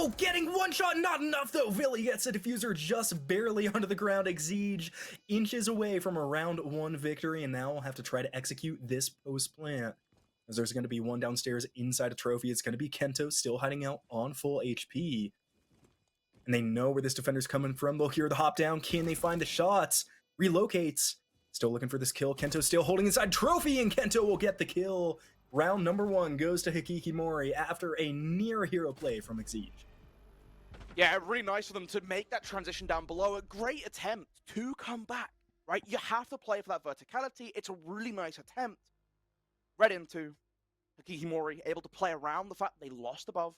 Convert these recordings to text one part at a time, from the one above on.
Oh, getting one shot, not enough though. Billy gets a diffuser just barely under the ground. XGS inches away from a round 1 victory, and now we'll have to try to execute this post plant. As there's going to be one downstairs inside a trophy. It's going to be Kento still hiding out on full HP. And they know where this defender's coming from. They'll hear the hop down. Can they find the shots? Relocates. Still looking for this kill. Kento still holding inside trophy, and Kento will get the kill. Round number 1 goes to HAKIKIMORI after a near hero play from XGS. Yeah, really nice for them to make that transition down below. A great attempt to come back, right? You have to play for that verticality. It's a really nice attempt. Right into HAKIKIMORI, able to play around the fact they lost above.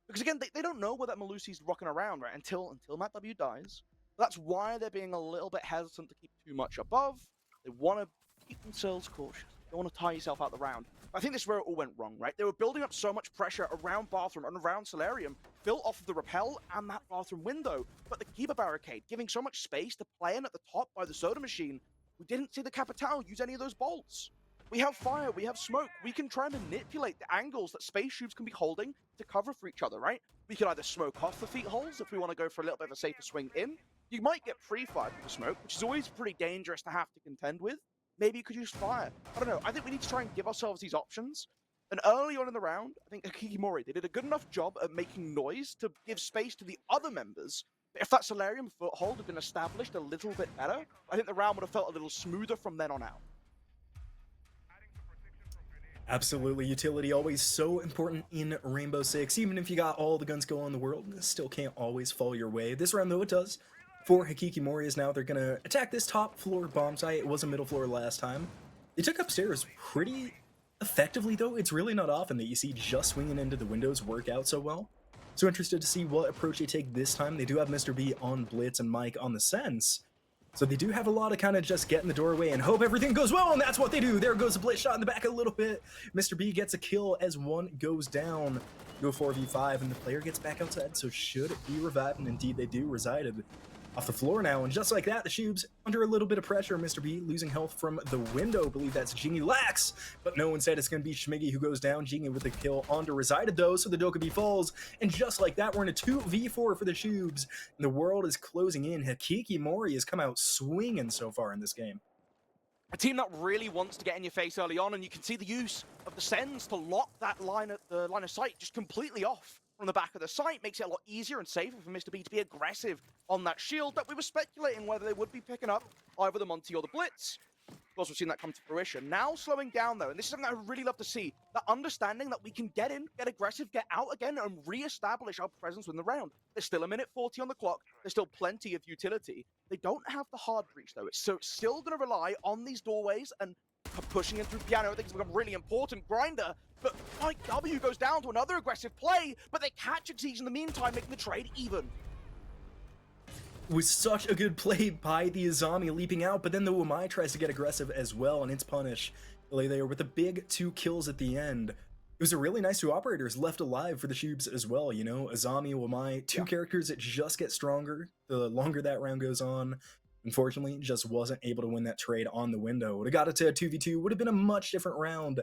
Because again, they don't know where that Malusi's rocking around, right? Until Matt W dies. That's why they're being a little bit hesitant to keep too much above. They want to keep themselves cautious. They don't want to tie yourself out the round. I think this is where it all went wrong, right? They were building up so much pressure around Bathroom and around Solarium, built off of the rappel and that Bathroom window, but the Kiba barricade, giving so much space to play in at the top by the soda machine, we didn't see the Capital use any of those bolts. We have fire, we have smoke, we can try and manipulate the angles that SPACESHOOBS can be holding to cover for each other, right? We can either smoke off the feet holes if we want to go for a little bit of a safer swing in. You might get pre-fired with the smoke, which is always pretty dangerous to have to contend with. Maybe you could use fire. I don't know. I think we need to try and give ourselves these options. And early on in the round, I think HAKIKIMORI, they did a good enough job at making noise to give space to the other members. But if that Solarium foothold had been established a little bit better, I think the round would have felt a little smoother from then on out. Absolutely, utility always so important in Rainbow Six. Even if you got all the guns going in the world, it still can't always fall your way. This round, though, it does. For HAKIKIMORI is now they're going to attack this top floor bomb site. It was a middle floor last time. They took upstairs pretty effectively, though. It's really not often that you see just swinging into the windows work out so well. So interested to see what approach they take this time. They do have Mr. B on Blitz and Mike on the Sense. So they do have a lot of kind of just get in the doorway and hope everything goes well, and that's what they do. There goes a Blitz shot in the back a little bit. Mr. B gets a kill as one goes down. Go 4v5, and the player gets back outside, so should be revived, and indeed they do. Resided off the floor now, and just like that, the Shoobs under a little bit of pressure. Mr. B losing health from the window. I believe that's Jingy Lax, but no, instead it's going to be Schmiggy who goes down. Jingy with the kill onto Resided, though, so the Dokkaebi falls, and just like that, we're in a 2v4 for the Shoobs, and the world is closing in. HAKIKIMORI has come out swinging so far in this game. A team that really wants to get in your face early on, and you can see the use of the Sens to lock that line of sight just completely off from the back of the site. Makes it a lot easier and safer for Mr. B to be aggressive on that shield that we were speculating whether they would be picking up either the Monty or the Blitz. Of course, we've seen that come to fruition. Now slowing down, though, and this is something I really love to see, that understanding that we can get in, get aggressive, get out again, and re-establish our presence in the round. There's still a minute 40 on the clock. There's still plenty of utility. They don't have the hard breach, though. It's still going to rely on these doorways and pushing in through piano. I think it's become really important. Grinder, but Mike W goes down to another aggressive play, but they catch XGS in the meantime, making the trade even. Was such a good play by the Azami leaping out, but then the Wamai tries to get aggressive as well, and it's punish. Lay there with the big 2 kills at the end. It was a really nice 2 operators left alive for the Shoobs as well, you know, Azami, Wamai, 2 characters that just get stronger the longer that round goes on. Unfortunately, just wasn't able to win that trade on the window. Would have got it to a 2v2, would have been a much different round.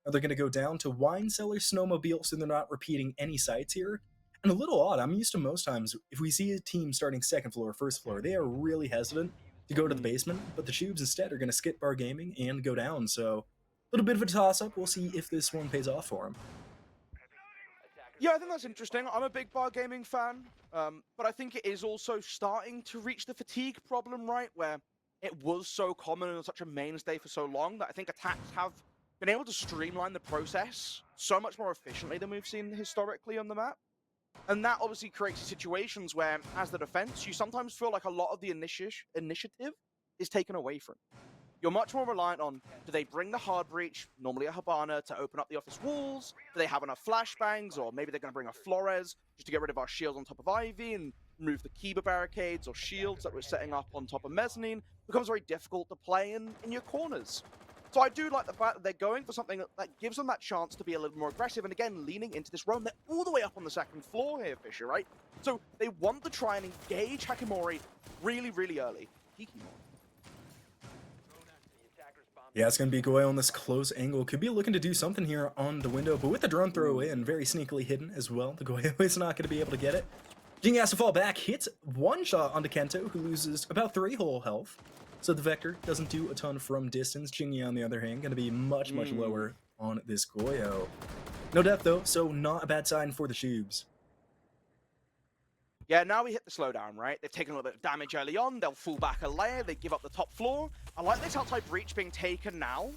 Now they're going to go down to Wine Cellar Snowmobile, so they're not repeating any sites here. And a little odd, I'm used to most times, if we see a team starting 2nd floor or 1st floor, they are really hesitant to go to the basement, but the Shoobs instead are going to skip bar gaming and go down, so a little bit of a toss-up. We'll see if this one pays off for them. Yeah, I think that's interesting. I'm a big bar gaming fan, but I think it is also starting to reach the fatigue problem, right, where it was so common and such a mainstay for so long that I think attacks have been able to streamline the process so much more efficiently than we've seen historically on the map. And that obviously creates situations where, as the defense, you sometimes feel like a lot of the initiative is taken away from you. You're much more reliant on, do they bring the hard breach, normally a Habana, to open up the office walls? Do they have enough flashbangs? Or maybe they're going to bring a Flores just to get rid of our shields on top of Ivy and remove the Kiba barricades or shields that we're setting up on top of Mezzanine. It becomes very difficult to play in your corners. So I do like the fact that they're going for something that gives them that chance to be a little more aggressive, and again, leaning into this roam. They're all the way up on the 2nd floor here, Fisher, right? So they want to try and engage HAKIKIMORI really, really early. HAKIKIMORI. Yeah, it's going to be Goy on this close angle. Could be looking to do something here on the window, but with the drone throw in, very sneakily hidden as well. The Goy is not going to be able to get it. Jing has to fall back, hits one shot onto Kento, who loses about 3 whole health. So the Vector doesn't do a ton from distance. Jingy, on the other hand, going to be much lower on this Goyo. No death, though, so not a bad sign for the Shoobs. Yeah, now we hit the slowdown, right? They've taken a little bit of damage early on. They'll fall back a layer. They give up the top floor. I like this outside breach being taken now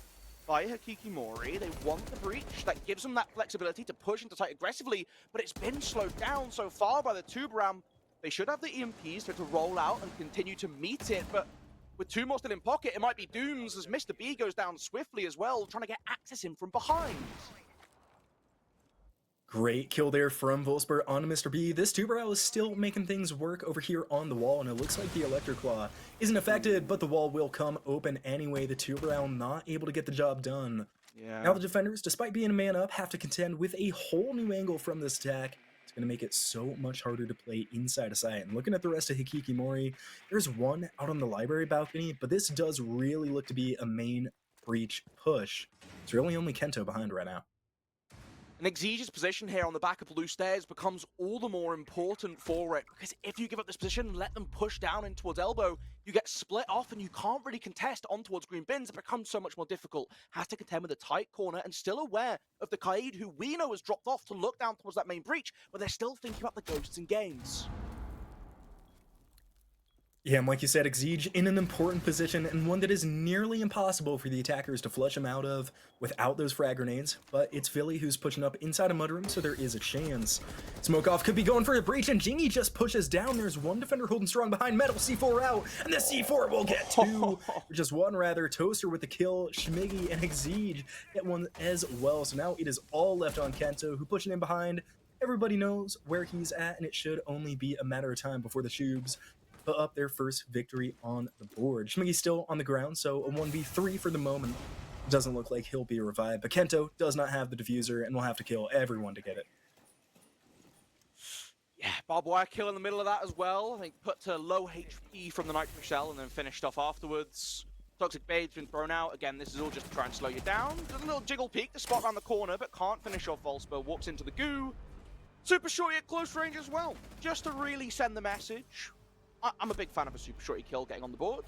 by HAKIKIMORI. They want the breach. That gives them that flexibility to push into site aggressively, but it's been slowed down so far by the tube ram. They should have the EMPs to roll out and continue to meet it, but with 2 more still in pocket, it might be Dooms as Mr. B goes down swiftly as well, trying to get access in from behind. Great kill there from Volsper on Mr. B. This Tuberal is still making things work over here on the wall, and it looks like the Electric Claw isn't affected, but the wall will come open anyway. The Tuberal not able to get the job done. Yeah. Now the defenders, despite being a man up, have to contend with a whole new angle from this attack. It's going to make it so much harder to play inside of sight. And looking at the rest of HAKIKIMORI, there's one out on the library balcony, but this does really look to be a main breach push. It's really only Kento behind right now. And XG's position here on the back of blue stairs becomes all the more important for it, because if you give up this position and let them push down in towards elbow, you get split off and you can't really contest on towards green bins. It becomes so much more difficult. Has to contend with a tight corner and still aware of the Kaid, who we know has dropped off to look down towards that main breach, but they're still thinking about the ghosts and games. Yeah, and like you said, XG in an important position, and one that is nearly impossible for the attackers to flush him out of without those frag grenades. But it's Philly who's pushing up inside a mudroom, so there is a chance. Smoke Off could be going for a breach, and Jingy just pushes down. There's one defender holding strong behind Metal. C4 out, and the C4 will get 2. Just one, rather. Toaster with the kill. Schmiggy and XG get one as well. So now it is all left on Kento, who pushing in behind. Everybody knows where he's at, and it should only be a matter of time before the Shoobs put up their first victory on the board. Schmiggy's still on the ground, so a 1v3 for the moment. Doesn't look like he'll be revived, but Kento does not have the diffuser and will have to kill everyone to get it. Yeah, barbed wire kill in the middle of that as well. I think put to low HP from the Nitro Shell and then finished off afterwards. Toxic Bait's been thrown out. Again, this is all just to try and slow you down. Does a little jiggle peek to spot around the corner, but can't finish off Volsper. Walks into the goo. Super shorty at close range as well, just to really send the message. I'm a big fan of a super shorty kill getting on the board.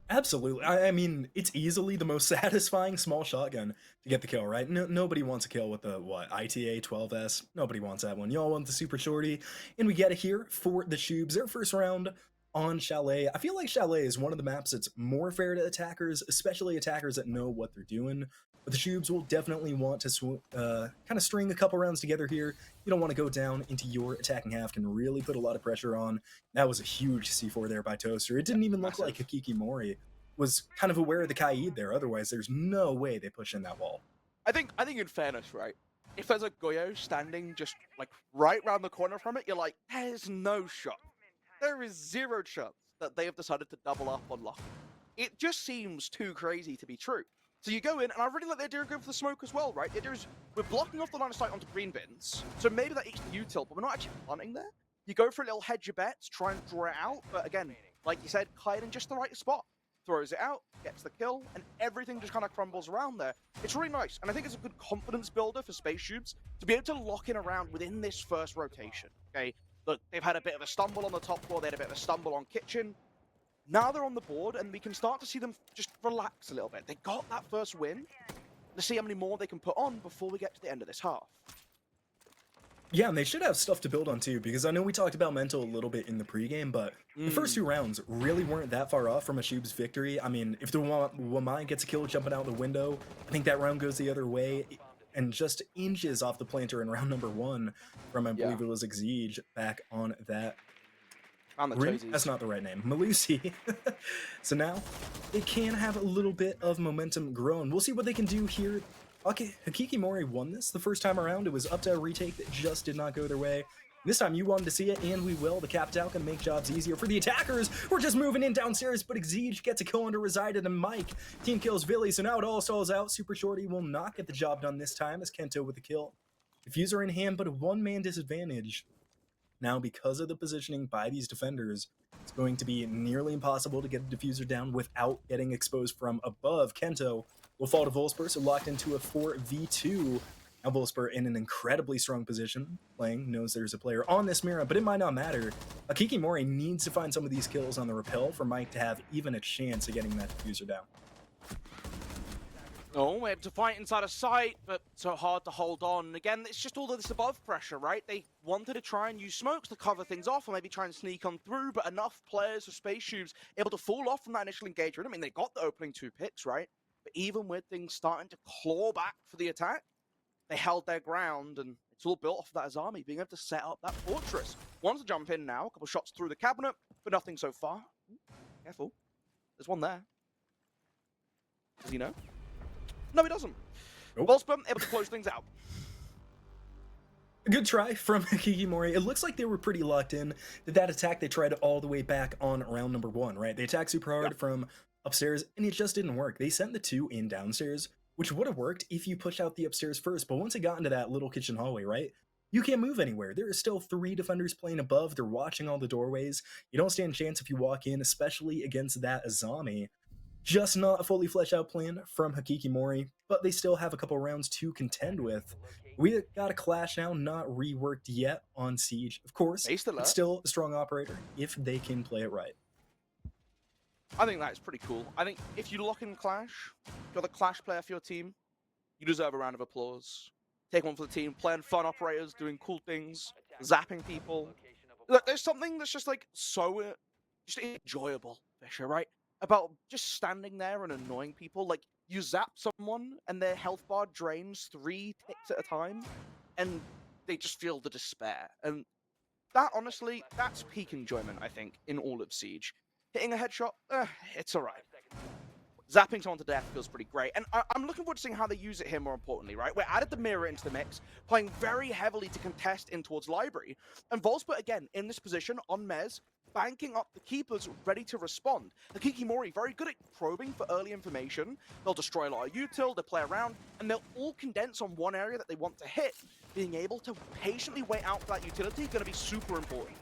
Absolutely. I mean, it's easily the most satisfying small shotgun to get the kill, right? Nobody wants a kill with the, what, ITA 12S? Nobody wants that one. Y'all want the super shorty. And we get it here for the Shoobs. Their first round on Chalet. I feel like Chalet is one of the maps that's more fair to attackers, especially attackers that know what they're doing. But the Shoobs will definitely want to kind of string a couple rounds together here. You don't want to go down into your attacking half, can really put a lot of pressure on. That was a huge C4 there by Toaster. It didn't even look like HAKIKIMORI was kind of aware of the Kaid there. Otherwise, there's no way they push in that wall. I think in fairness, right, if there's a Goyo standing just like right round the corner from it, you're like, there's no shot. There is 0 chance that they have decided to double up on Lucky. It just seems too crazy to be true. So you go in, and I really like the idea of going for the smoke as well, right? The idea is we're blocking off the line of sight onto green bins, so maybe that eats the util, but we're not actually planting there. You go for a little hedge your bets, try and draw it out, but again, like you said, Kaid in just the right spot. Throws it out, gets the kill, and everything just kind of crumbles around there. It's really nice, and I think it's a good confidence builder for SPACESHOOBS to be able to lock in around within this first rotation, okay? Look, they've had a bit of a stumble on the top floor, they had a bit of a stumble on kitchen. Now they're on the board, and we can start to see them just relax a little bit. They got that first win. Let's see how many more they can put on before we get to the end of this half. Yeah, and they should have stuff to build on too, because I know we talked about mental a little bit in the pregame, but the first 2 rounds really weren't that far off from a Shoobs victory. I mean, if the Wamai gets a kill jumping out the window, I think that round goes the other way, and just inches off the planter in round number 1 from, I believe it was XG back on that. That's not the right name. Malusi. So now they can have a little bit of momentum grown. We'll see what they can do here. Okay, HAKIKIMORI won this the first time around. It was up to a retake that just did not go their way. This time you wanted to see it, and we will. The capped out gonna make jobs easier for the attackers. We're just moving in downstairs, but XG gets a kill under Resided and Mike. Team kills Villy, so now it all stalls out. Super Shorty will not get the job done this time as Kento with the kill. Diffuser in hand, but a 1-man disadvantage. Now, because of the positioning by these defenders, it's going to be nearly impossible to get a diffuser down without getting exposed from above. Kento will fall to Volsper, so locked into a 4v2. Now Volsper in an incredibly strong position, playing, knows there's a player on this Mira, but it might not matter. HAKIKIMORI needs to find some of these kills on the rappel for Mike to have even a chance of getting that diffuser down. Oh, able to fight inside a sight, but so hard to hold on. Again, it's just all of this above pressure, right? They wanted to try and use smokes to cover things off or maybe try and sneak on through, but enough players for SPACESHOOBS able to fall off from that initial engagement. I mean, they got the opening 2 picks, right? But even with things starting to claw back for the attack, they held their ground, and it's all built off of that Azami being able to set up that fortress. Wants to jump in now, a couple shots through the cabinet, but nothing so far. Ooh, careful. There's one there. Does he know? No, he doesn't. Nope. Volsper able to close things out. A good try from HAKIKIMORI. It looks like they were pretty locked in. That attack they tried all the way back on round number 1, right? They attacked super hard from upstairs, and it just didn't work. They sent the 2 in downstairs, which would have worked if you push out the upstairs first. But once it got into that little kitchen hallway, right? You can't move anywhere. There are still 3 defenders playing above. They're watching all the doorways. You don't stand a chance if you walk in, especially against that Azami. Just not a fully fleshed out plan from HAKIKIMORI, but they still have a couple rounds to contend with. We got a clash now, not reworked yet on Siege. Of course, it's still a strong operator if they can play it right. I think that is pretty cool. I think if you lock in Clash, you're the Clash player for your team, you deserve a round of applause. Take one for the team, playing fun operators, doing cool things, zapping people. Look, there's something that's just like so just enjoyable, Fisher, right? About just standing there and annoying people. Like, you zap someone and their health bar drains 3 ticks at a time, and they just feel the despair. And that, honestly, that's peak enjoyment, I think, in all of Siege. Hitting a headshot, it's alright. Zapping someone to death feels pretty great, and I'm looking forward to seeing how they use it here more importantly, right? We're added the mirror into the mix, playing very heavily to contest in towards Library, and Volsper, again, in this position, on Mez, banking up the keepers ready to respond. HAKIKIMORI, very good at probing for early information. They'll destroy a lot of util, they'll play around, and they'll all condense on one area that they want to hit. Being able to patiently wait out for that utility is going to be super important.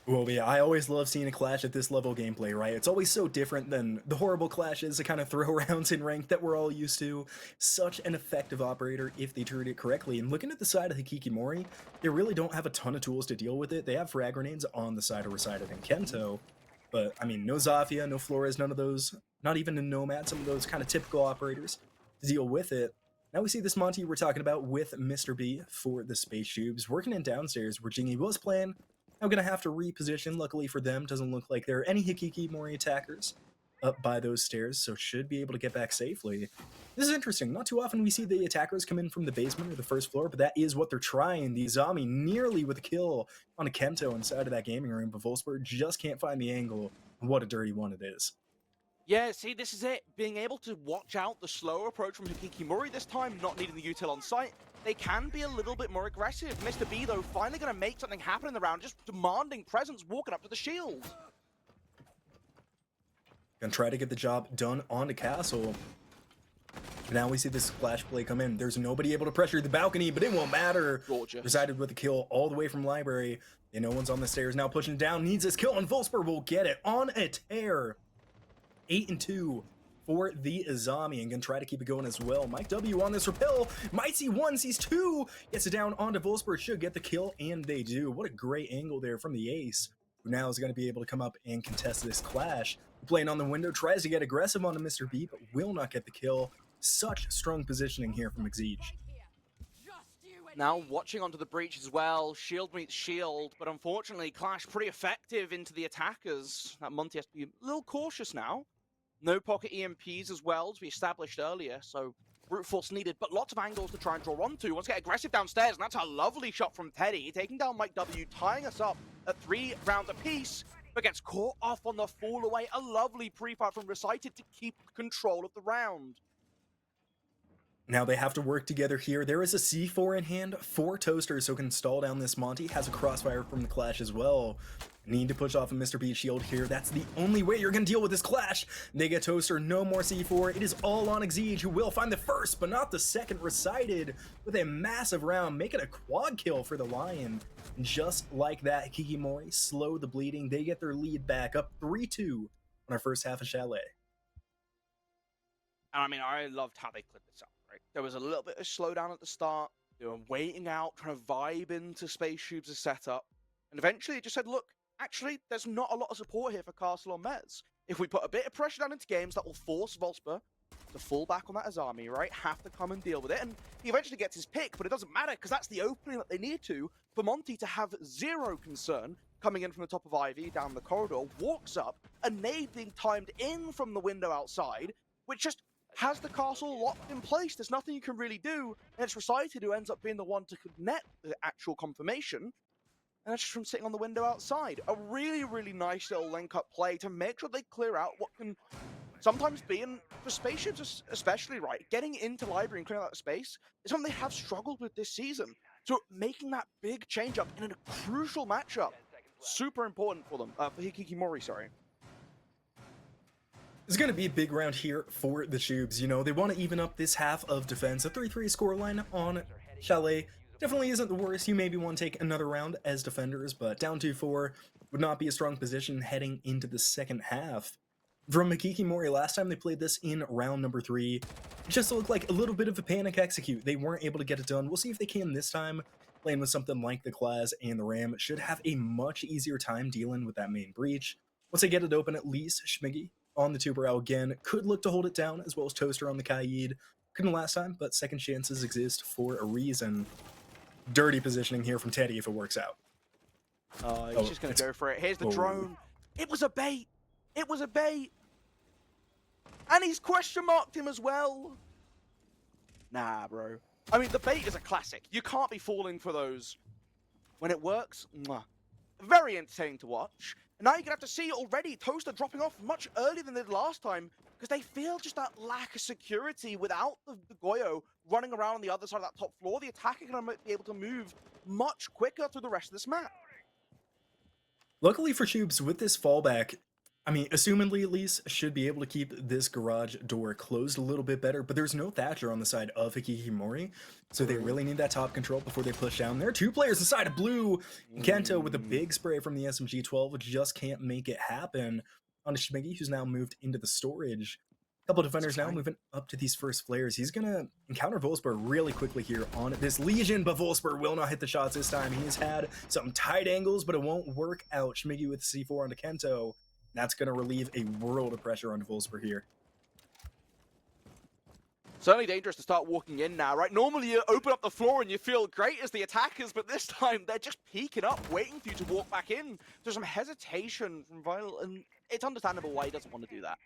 Well, yeah, I always love seeing a clash at this level gameplay, right? It's always so different than the horrible clashes, the kind of throw-arounds in rank that we're all used to. Such an effective operator if they treat it correctly. And looking at the side of HAKIKIMORI, they really don't have a ton of tools to deal with it. They have frag grenades on the side of Resided and Kento, but, I mean, no Zafia, no Flores, none of those, not even a Nomad, some of those kind of typical operators to deal with it. Now we see this Monty we're talking about with Mr. B for the SPACESHOOBS, working in downstairs where Jingy was playing. Now going to have to reposition. Luckily for them, doesn't look like there are any HAKIKIMORI attackers up by those stairs, so should be able to get back safely. This is interesting. Not too often we see the attackers come in from the basement or the first floor, but that is what they're trying. The Azami nearly with a kill on a Kento inside of that gaming room, but Volsper just can't find the angle. What a dirty one it is. Yeah, see, this is it. Being able to watch out the slow approach from HAKIKIMORI this time, not needing the util on site. They can be a little bit more aggressive. Mr. B, though, finally going to make something happen in the round, just demanding presence, walking up to the shield. Gonna try to get the job done on the castle. Now we see this splash play come in. There's nobody able to pressure the balcony, but it won't matter. Gorgeous. Resided with a kill all the way from Library. And no one's on the stairs now pushing down. Needs this kill, and Volsper will get it on a tear. 8-2 for the Azami, and gonna try to keep it going as well. Mike W on this rappel. Might see 1, sees 2. Gets it down onto Volsper. Should get the kill, and they do. What a great angle there from the ace, who now is going to be able to come up and contest this clash. Playing on the window, tries to get aggressive onto Mr. B, but will not get the kill. Such strong positioning here from XGS. Now watching onto the breach as well. Shield meets shield, but unfortunately Clash pretty effective into the attackers. That Monty has to be a little cautious now. No pocket EMPs as well, to be established earlier, so brute force needed, but lots of angles to try and draw onto. Wants to get aggressive downstairs, and that's a lovely shot from Teddy, taking down Mike W, tying us up at 3 rounds apiece, but gets caught off on the fall away. A lovely pre-fire from Recited to keep control of the round. Now they have to work together here. There is a C4 in hand for Toaster, so can stall down this Monty. Has a crossfire from the Clash as well. Need to push off a Mr. B shield here. That's the only way you're going to deal with this Clash. They get Toaster, no more C4. It is all on XGS, who will find the first, but not the second. Recited with a massive round, making a quad kill for the Lion. And just like that, HAKIKIMORI slow the bleeding. They get their lead back up 3-2 on our first half of Chalet. And I mean, I loved how they cleared this up, right? There was a little bit of slowdown at the start. They were waiting out, trying to vibe into SPACESHOOBS' setup. And eventually it just said, look, actually, there's not a lot of support here for Castle or Mez. If we put a bit of pressure down into games, that will force Volsper to fall back on that Azami, right? Have to come and deal with it. And he eventually gets his pick, but it doesn't matter because that's the opening that they need to for Monty to have zero concern coming in from the top of Ivy down the corridor, walks up, a nade being timed in from the window outside, which just has the castle locked in place. There's nothing you can really do, and it's Recited who ends up being the one to net the actual confirmation, and that's just from sitting on the window outside. A really, really nice little link-up play to make sure they clear out what can sometimes be, and for SPACESHOOBS especially, right, getting into Library and clearing out the space is something they have struggled with this season. So making that big change-up in a crucial matchup, super important for them, for HAKIKIMORI, sorry. It's going to be a big round here for the Shoobs. You know, they want to even up this half of defense. A 3-3 scoreline on Chalet definitely isn't the worst. You maybe want to take another round as defenders, but down 2-4 would not be a strong position heading into the second half. From HAKIKIMORI, last time they played this in round number 3, it just looked like a little bit of a panic execute. They weren't able to get it done. We'll see if they can this time. Playing with something like the Claz and the Ram should have a much easier time dealing with that main breach. Once they get it open, at least Schmiggy on the Tuberel again could look to hold it down, as well as Toaster on the Kaid. Couldn't last time, but second chances exist for a reason. Dirty positioning here from Teddy if it works out. He's just going to go for it. Here's the drone. It was a bait. It was a bait. And he's question marked him as well. Nah, bro. I mean, the bait is a classic. You can't be falling for those. When it works, mwah. Very entertaining to watch. And now you're going to have to see already Toaster dropping off much earlier than they did last time because they feel just that lack of security without the Goyo running around on the other side of that top floor. The attacker is going to be able to move much quicker through the rest of this map. Luckily for Shoobs, with this fallback, I mean, assumedly at least, should be able to keep this garage door closed a little bit better, but there's no Thatcher on the side of HAKIKIMORI, so they really need that top control before they push down. There are two players inside of blue. Kento with a big spray from the SMG-12 just can't make it happen on Schmiggy, who's now moved into the storage. A couple defenders now moving up to these first flares. He's going to encounter Volsper really quickly here on this Legion, but Volsper will not hit the shots this time. He's had some tight angles, but it won't work out. Schmiggy with C4 onto Kento. That's going to relieve a world of pressure on Volsper here. Certainly dangerous to start walking in now, right? Normally you open up the floor and you feel great as the attackers, but this time they're just peeking up, waiting for you to walk back in. There's some hesitation from Vital, and it's understandable why he doesn't want to do that.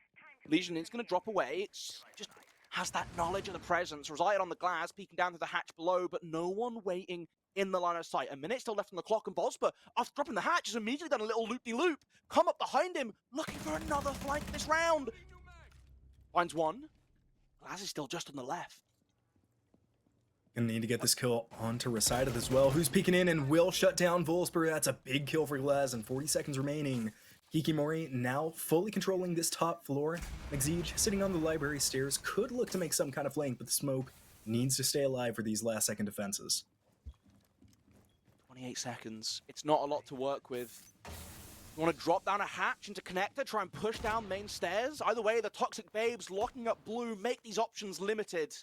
Legion is going to drop away. It's just has that knowledge of the presence. Recited on the glass, peeking down to the hatch below, but no one waiting in the line of sight. A minute still left on the clock, and Volsper, after dropping the hatch, has immediately done a little loop-de-loop. Come up behind him, looking for another flank this round. Finds one. Glass is still just on the left. Gonna need to get this kill onto Recited as well, who's peeking in and will shut down Volsper. That's a big kill for Glass, and 40 seconds remaining. HAKIKIMORI now fully controlling this top floor. XGS sitting on the library stairs could look to make some kind of flank, but the smoke needs to stay alive for these last second defenses. 28 seconds. It's not a lot to work with. You want to drop down a hatch into connector, try and push down main stairs? Either way, the Toxic Babes locking up blue make these options limited.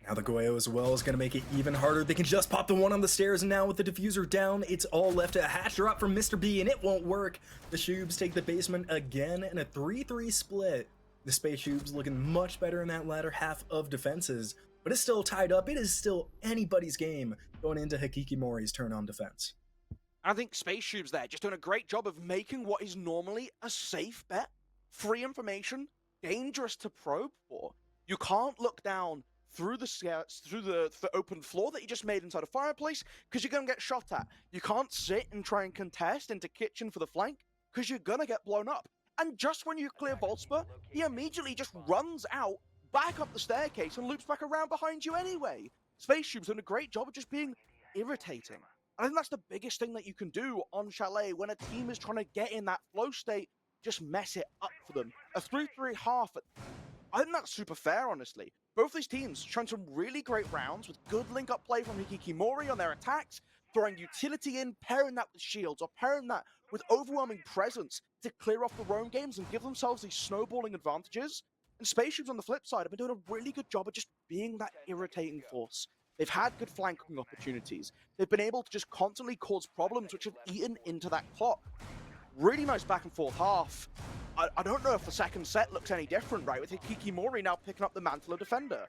Now the Goyo as well is going to make it even harder. They can just pop the one on the stairs, and now with the diffuser down, it's all left to a hatch drop from Mr. B, and it won't work. The Shoobs take the basement again in a 3-3 split. The SPACESHOOBS looking much better in that latter half of defenses, but it's still tied up. It is still anybody's game going into HAKIKIMORI's turn on defense. I think SPACESHOOBS there just doing a great job of making what is normally a safe bet. Free information, dangerous to probe for. You can't look down through the open floor that you just made inside a fireplace because you're going to get shot at. You can't sit and try and contest into kitchen for the flank because you're going to get blown up. And just when you clear Volsper, he immediately just runs out, back up the staircase and loops back around behind you anyway. SPACESHOOBS doing a great job of just being irritating. I think that's the biggest thing that you can do on Chalet when a team is trying to get in that flow state, just mess it up for them. A 3-3 half, I think that's super fair, honestly. Both these teams showing some really great rounds with good link-up play from HAKIKIMORI on their attacks, throwing utility in, pairing that with shields, or pairing that with overwhelming presence to clear off the roam games and give themselves these snowballing advantages. And SPACESHOOBS on the flip side have been doing a really good job of just being that irritating force. They've had good flanking opportunities. They've been able to just constantly cause problems which have eaten into that clock. Really nice back and forth half. I don't know if the second set looks any different, right? With HAKIKIMORI now picking up the mantle of defender.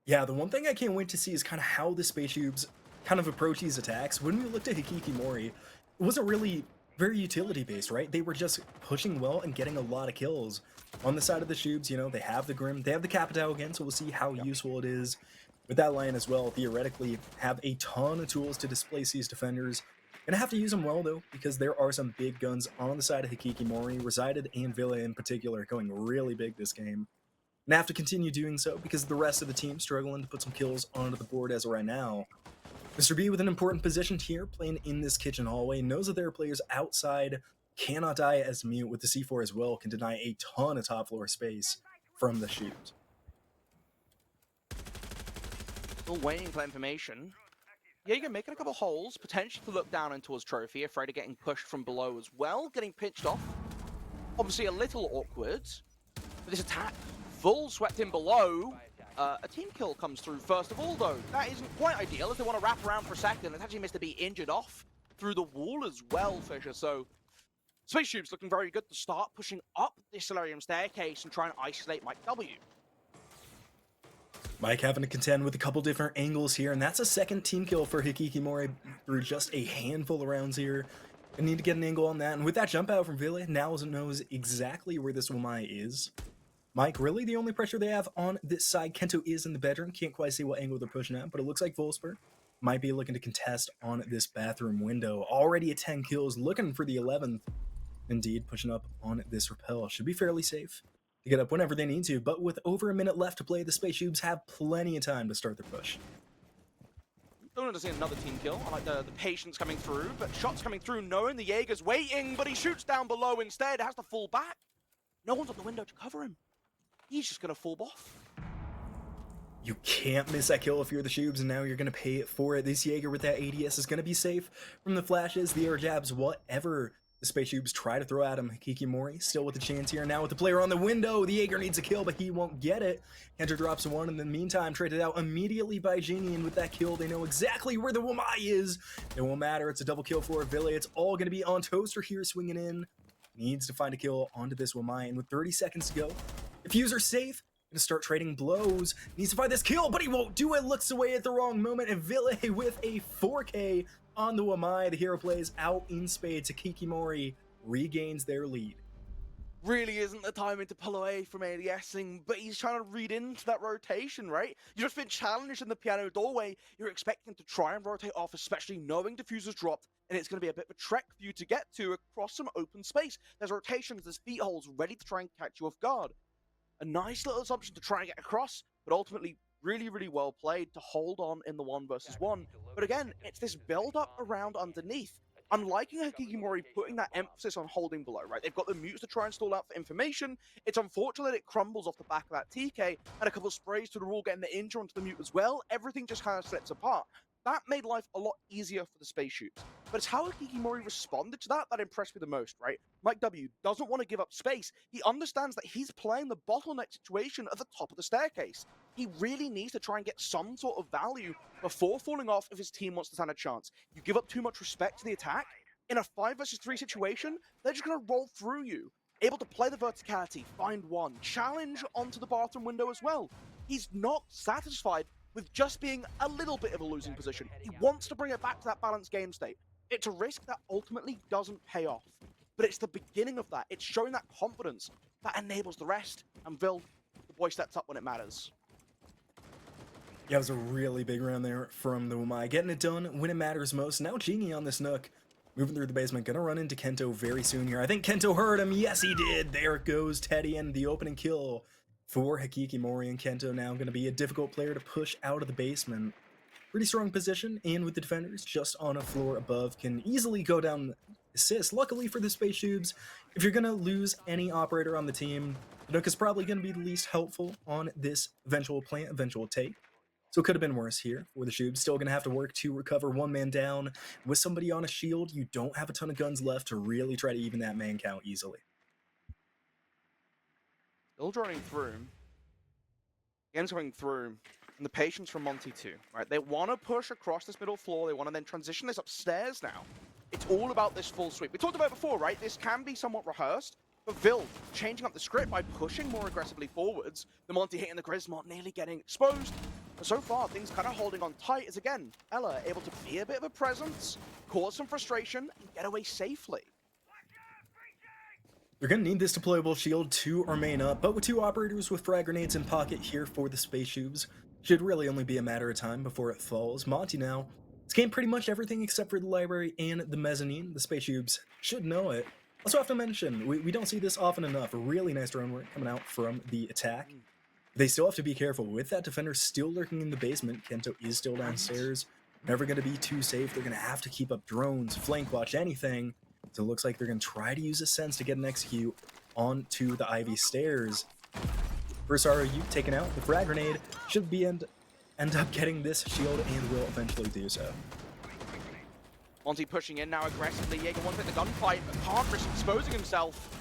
Yeah, the one thing I can't wait to see is kind of how the SPACESHOOBS kind of approach these attacks. When we looked at HAKIKIMORI, it wasn't really very utility-based, right? They were just pushing well and getting a lot of kills. On the side of the Shoobs, you know, they have the Grim, they have the Capitao again, so we'll see how useful it is. With that line as well, theoretically, have a ton of tools to displace these defenders. Gonna have to use them well, though, because there are some big guns on the side of HAKIKIMORI, Resided and Villa in particular, going really big this game. And have to continue doing so because the rest of the team struggling to put some kills onto the board as of right now. Mr. B with an important position here, playing in this kitchen hallway, knows that there are players outside, cannot die as mute with the C4 as well, can deny a ton of top floor space from the shoot. Still waiting for information. Jaeger making a couple holes, potentially to look down into his trophy, afraid of getting pushed from below as well, getting pinched off. Obviously a little awkward, but this attack, full swept in below. A team kill comes through first of all, though. That isn't quite ideal, as they want to wrap around for a second. It's actually missed to be injured off through the wall as well, Fisher. So SPACESHOOBS looking very good to start pushing up this Solarium staircase and try and isolate Mike W. Mike having to contend with a couple different angles here, and that's a second team kill for HAKIKIMORI through just a handful of rounds here. I need to get an angle on that, and with that jump out from Villa, now knows exactly where this Wamai is. Mike, really the only pressure they have on this side. Kento is in the bedroom, can't quite see what angle they're pushing at, but it looks like Volsper might be looking to contest on this bathroom window. Already at 10 kills, looking for the 11th. Indeed, pushing up on this rappel. Should be fairly safe to get up whenever they need to, but with over a minute left to play, the SPACESHOOBS have plenty of time to start their push. Don't want to see another team kill. I like the patience coming through, but shots coming through knowing the Jaeger's waiting, but he shoots down below instead, has to fall back. No one's on the window to cover him. He's just going to fall off. You can't miss that kill if you're the Shoobs, and now you're going to pay for it. This Jaeger with that ADS is going to be safe from the flashes, the air jabs, whatever the SPACESHOOBS try to throw at him. HAKIKIMORI still with the chance here. Now with the player on the window, the Jaeger needs a kill, but he won't get it. Hunter drops one in the meantime, traded out immediately by Genie, and with that kill, they know exactly where the Wamai is. It won't matter. It's a double kill for Villa. It's all going to be on Toaster here, swinging in. Needs to find a kill onto this Wamai, and with 30 seconds to go, if Fuser safe, gonna start trading blows. Needs to find this kill, but he won't do it. Looks away at the wrong moment, and Villa with a 4K on the Wamai. The hero plays out in spades. HAKIKIMORI regains their lead. Really isn't the timing to pull away from ADSing, but he's trying to read into that rotation, right? You've just been challenged in the piano doorway. You're expecting to try and rotate off, especially knowing diffuser's dropped, and it's going to be a bit of a trek for you to get to across some open space. There's rotations, there's feet holes ready to try and catch you off guard. A nice little assumption to try and get across, but ultimately really, really well played to hold on in the 1v1. But again, it's this build-up around underneath. Unlike HAKIKIMORI putting that emphasis on holding below, right? They've got the mutes to try and stall out for information. It's unfortunate that it crumbles off the back of that TK, and a couple of sprays to the wall getting the injure onto the mute as well. Everything just kind of slips apart. That made life a lot easier for the SPACESHOOBS. But it's how HAKIKIMORI responded to that impressed me the most, right? Mike W doesn't want to give up space. He understands that he's playing the bottleneck situation at the top of the staircase. He really needs to try and get some sort of value before falling off if his team wants to stand a chance. You give up too much respect to the attack, in a 5 versus 3 situation, they're just going to roll through you. Able to play the verticality, find one, challenge onto the bathroom window as well. He's not satisfied with just being a little bit of a losing position. He wants to bring it back to that balanced game state. It's a risk that ultimately doesn't pay off, but it's the beginning of that. It's showing that confidence that enables the rest, and Vil, the boy steps up when it matters. Yeah, it was a really big round there from the Wamai. Getting it done when it matters most. Now Genie on this Nook, moving through the basement, gonna run into Kento very soon here. I think Kento heard him. Yes, he did. There it goes, Teddy, and the opening kill For Hakikimori and Kento now going to be a difficult player to push out of the basement. Pretty strong position, and with the defenders just on a floor above, can easily go down assist. Luckily for the Space Tubes, if you're going to lose any operator on the team, Nook is probably going to be the least helpful on this eventual plant, eventual take. So it could have been worse here for the Tubes. Still going to have to work to recover one man down. With somebody on a shield, you don't have a ton of guns left to really try to even that man count easily. Still droning through. Game's going through. And the patience from Monty too, right? They want to push across this middle floor. They want to then transition this upstairs now. It's all about this full sweep. We talked about it before, right? This can be somewhat rehearsed, but Vil changing up the script by pushing more aggressively forwards. The Monty hitting the Grismot, nearly getting exposed. But so far, things kind of holding on tight as, again, Ella able to be a bit of a presence, cause some frustration, and get away safely. They're going to need this deployable shield to remain up, but with two operators with frag grenades in pocket here for the Space Tubes, should really only be a matter of time before it falls. Monty now has gained pretty much everything except for the library and the mezzanine. The Space Tubes should know it. Also have to mention, we don't see this often enough. A really nice drone work coming out from the attack. They still have to be careful. With that defender still lurking in the basement, Kento is still downstairs. Never going to be too safe. They're going to have to keep up drones, flank watch, anything. So it looks like they're going to try to use a sense to get an execute onto the Ivy stairs. First ROU taken out. The frag grenade should be end up getting this shield and will eventually do so. Monty pushing in now aggressively. Jaeger wants to hit the gunfight, but can't risk exposing himself.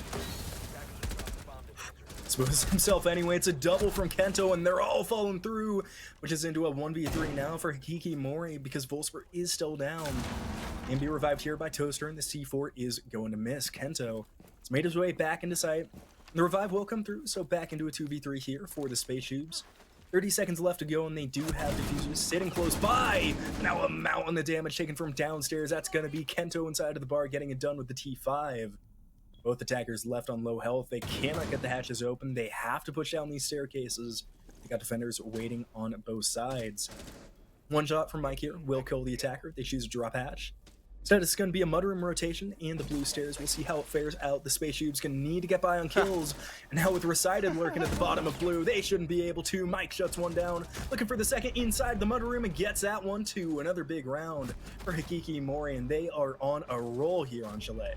Exposes himself anyway. It's a double from Kento, and they're all falling through, which is into a 1v3 now for Hakikimori because Volsper is still down. And be revived here by Toaster, and the C4 is going to miss. Kento has made his way back into sight. The revive will come through, so back into a 2v3 here for the Space Tubes. 30 seconds left to go, and they do have diffusers sitting close by. Now a mountain of damage taken from downstairs. That's going to be Kento inside of the bar getting it done with the T5. Both attackers left on low health. They cannot get the hatches open. They have to push down these staircases. They got defenders waiting on both sides. One shot from Mike here will kill the attacker. They choose to drop hatch. Instead, it's going to be a mudroom rotation, and the blue stairs. We'll see how it fares out. The Space Tube's going to need to get by on kills. And now with Recited lurking at the bottom of blue, they shouldn't be able to. Mike shuts one down, looking for the second inside the mudroom, and gets that one too. Another big round for Hakikimori, and they are on a roll here on Chalet.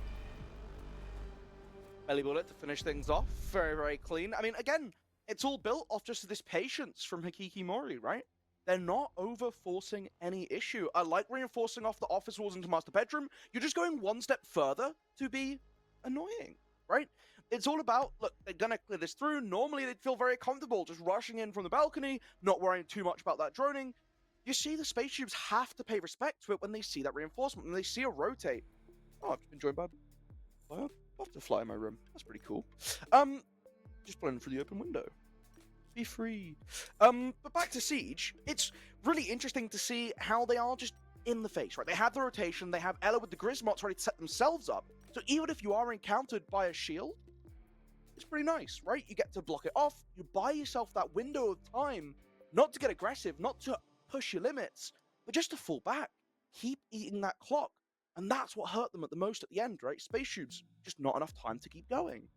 Belly bullet to finish things off. Very, very clean. I mean, again, it's all built off just this patience from Hakikimori, right? They're not over-forcing any issue. I like reinforcing off the office walls into master bedroom. You're just going one step further to be annoying, right? It's all about, look, they're going to clear this through. Normally, they'd feel very comfortable just rushing in from the balcony, not worrying too much about that droning. You see the Space Tubes have to pay respect to it when they see that reinforcement, when they see a rotate. Oh, I've just been joined by a butterfly in my room. That's pretty cool. Just blending through the open window. Be free. But back to Siege, it's really interesting to see how they are just in the face, right? They have the rotation, they have Ella with the Grismots ready to set themselves up. So even if you are encountered by a shield, it's pretty nice, right? You get to block it off, you buy yourself that window of time, not to get aggressive, not to push your limits, but just to fall back, keep eating that clock. And that's what hurt them at the most at the end, right? Space Tubes, just not enough time to keep going.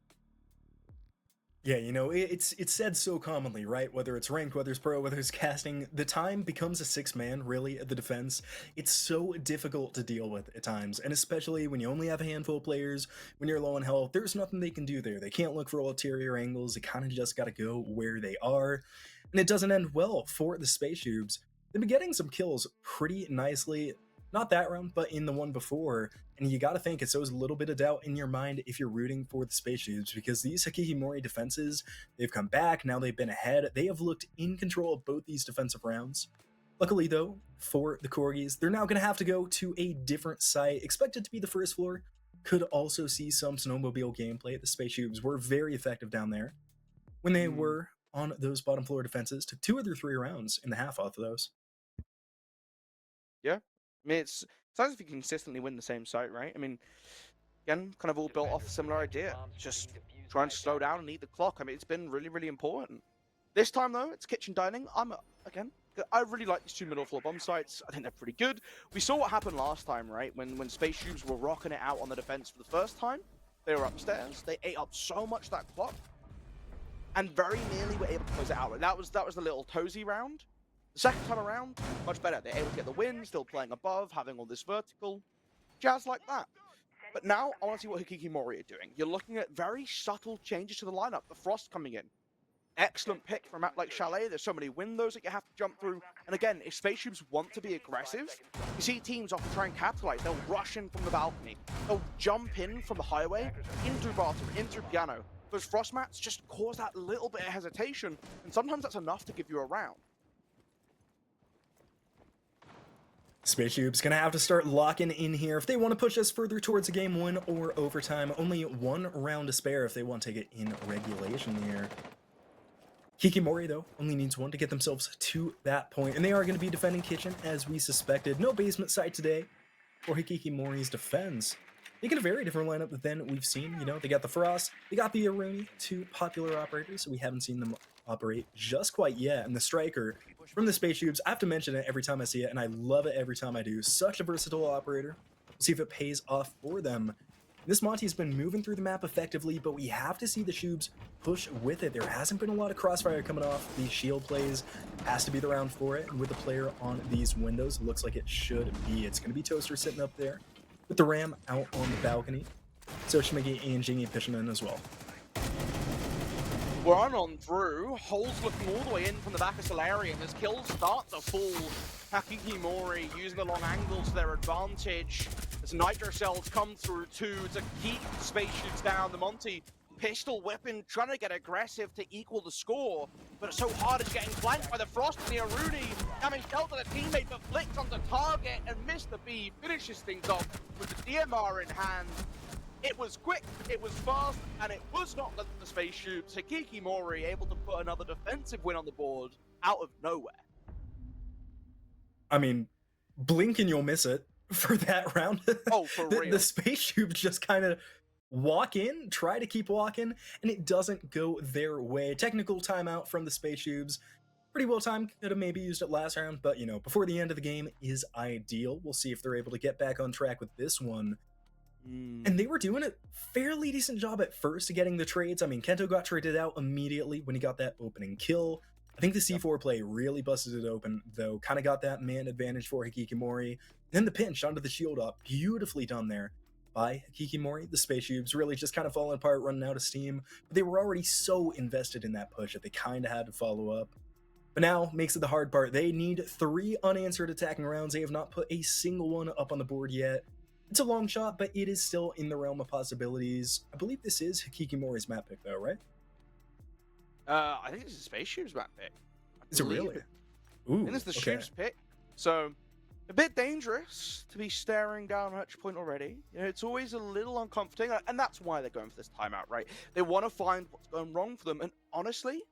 Yeah, you know, it's said so commonly, right? Whether it's ranked, whether it's pro, whether it's casting, the time becomes a six-man, really, at the defense. It's so difficult to deal with at times, and especially when you only have a handful of players, when you're low on health, there's nothing they can do there. They can't look for ulterior angles. They kind of just got to go where they are, and it doesn't end well for the Space Tubes. They've been getting some kills pretty nicely, not that round, but in the one before. And you got to think it sows a little bit of doubt in your mind if you're rooting for the Space Tubes, because these Hakikimori defenses, they've come back, now they've been ahead. They have looked in control of both these defensive rounds. Luckily, though, for the Corgis, they're now going to have to go to a different site. Expected to be the first floor. Could also see some snowmobile gameplay. The Space Tubes were very effective down there when they were on those bottom floor defenses. Took 2 of their 3 rounds in the half off of those. Yeah. I mean, it's nice if you consistently win the same site, right? I mean, again, kind of all built off a similar idea. Just trying to slow down and eat the clock. I mean, it's been really, really important. This time, though, it's kitchen dining. I really like these 2 middle floor bomb sites. I think they're pretty good. We saw what happened last time, right? When Space Tubes were rocking it out on the defense for the first time. They were upstairs. They ate up so much that clock. and very nearly were able to close it out. That was the little Tozy round. The second time around, much better. They're able to get the win, still playing above, having all this vertical jazz like that. But now I want to see what HAKIKIMORI are doing. You're looking at very subtle changes to the lineup. The Frost coming in. Excellent pick from a map like Chalet. There's so many windows that you have to jump through. And again, if SPACESHOOBS want to be aggressive, you see teams often try and capitalize. They'll rush in from the balcony. They'll jump in from the highway, in through bathroom, in through piano. Those Frost mats just cause that little bit of hesitation, and sometimes that's enough to give you a round. SPACESHOOBS gonna have to start locking in here if they want to push us further towards a game win or overtime. Only one round to spare if they want to take it in regulation here. HAKIKIMORI, though, only needs one to get themselves to that point, and they are going to be defending kitchen as we suspected. No basement side today for HAKIKIMORI's defense. They get a very different lineup than we've seen. You know, they got the Frost, they got the Aruni, two popular operators, so we haven't seen them operate just quite yet. And the Striker from the SPACESHOOBS, I have to mention it every time I see it, and I love it every time I do. Such a versatile operator. We'll see if it pays off for them. This Monty's been moving through the map effectively, but we have to see the Shoobs push with it. There hasn't been a lot of crossfire coming off these shield plays. Has to be the round for it, and with the player on these windows, looks like it should be. It's going to be Toaster sitting up there with the Ram out on the balcony. So Shimigi and Jingy pushing in as well. We're on through. Holes looking all the way in from the back of Solarium as kills start to fall. HAKIKIMORI using the long angles to their advantage. As Nitro Cells come through too to keep SPACESHOOBS down. The Monty pistol whipping, trying to get aggressive to equal the score. But it's so hard, it's getting flanked by the Frost and the Aruni. Damage dealt to the teammate, but flicked onto target and missed the B. Finishes things off with the DMR in hand. It was quick, it was fast, and it was not the SPACESHOOBS. HAKIKIMORI able to put another defensive win on the board out of nowhere. I mean, blink and you'll miss it for that round. Oh, for real. The SPACESHOOBS just kind of walk in, try to keep walking, and it doesn't go their way. Technical timeout from the SPACESHOOBS. Pretty well timed, could have maybe used it last round, but you know, before the end of the game is ideal. We'll see if they're able to get back on track with this one. And they were doing a fairly decent job at first of getting the trades. I mean, Kento got traded out immediately when he got that opening kill. I think the C4 play really busted it open, though. Kind of got that man advantage for HAKIKIMORI. Then the pinch onto the shield up. Beautifully done there by HAKIKIMORI. The SPACESHOOBS really just kind of falling apart, running out of steam. But they were already so invested in that push that they kind of had to follow up. But now makes it the hard part. They need 3 unanswered attacking rounds. They have not put a single one up on the board yet. It's a long shot, but it is still in the realm of possibilities. I believe this is HAKIKIMORI's map pick, though, right? I think this is SPACESHOOBS map pick. Is it really? Ooh, I think it's the Shoobs pick. So, a bit dangerous to be staring down Match Point already. You know, it's always a little uncomforting, and that's why they're going for this timeout, right? They want to find what's going wrong for them, and honestly,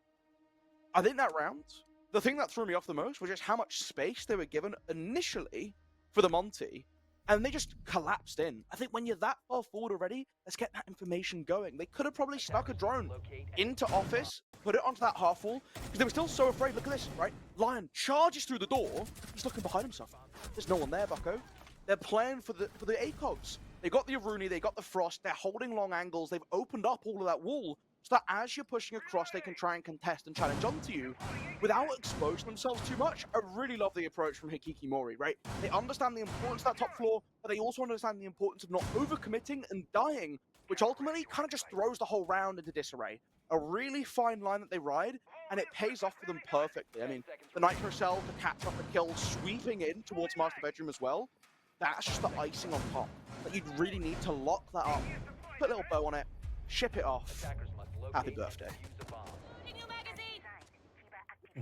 I think that round, the thing that threw me off the most was just how much space they were given initially for the Monty. And they just collapsed in. I think when you're that far forward already, let's get that information going. They could have probably stuck a drone into office, put it onto that half wall, because they were still so afraid. Look at this, right? Lion charges through the door. He's looking behind himself. There's no one there, bucko. They're playing for the ACOGs. They got the Aruni, they got the Frost, they're holding long angles, they've opened up all of that wall, so that as you're pushing across, they can try and contest and challenge onto you without exposing themselves too much. I really love the approach from HAKIKIMORI, right? They understand the importance of that top floor, but they also understand the importance of not overcommitting and dying, which ultimately kind of just throws the whole round into disarray. A really fine line that they ride, and it pays off for them perfectly. I mean, the Nitro Cell to catch up the kill, sweeping in towards Master Bedroom as well. That's just the icing on top. But you'd really need to lock that up, put a little bow on it, ship it off. Happy birthday.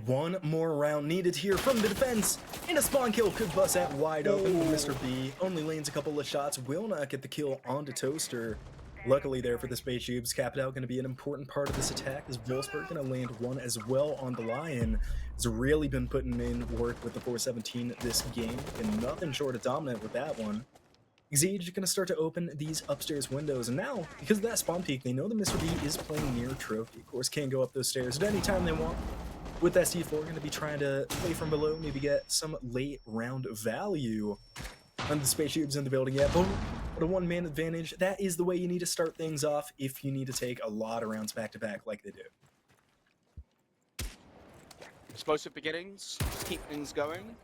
One more round needed here from the defense, and a spawn kill could bust that wide open. Mr. B only lands a couple of shots, will not get the kill onto Toaster. Luckily there for the SPACESHOOBS, Capital going to be an important part of this attack, as Wolfsburg going to land one as well on the Lion. Has really been putting in work with the 417 this game, and nothing short of dominant with that one. Xage going to start to open these upstairs windows, and now, because of that spawn peak, they know that Mr. B is playing near Trophy. Of course, can go up those stairs at any time they want. With that C4, going to be trying to play from below, maybe get some late round value. On the SPACESHOOBS in the building yet, but a one-man advantage, that is the way you need to start things off if you need to take a lot of rounds back-to-back like they do. Explosive beginnings, just keep things going.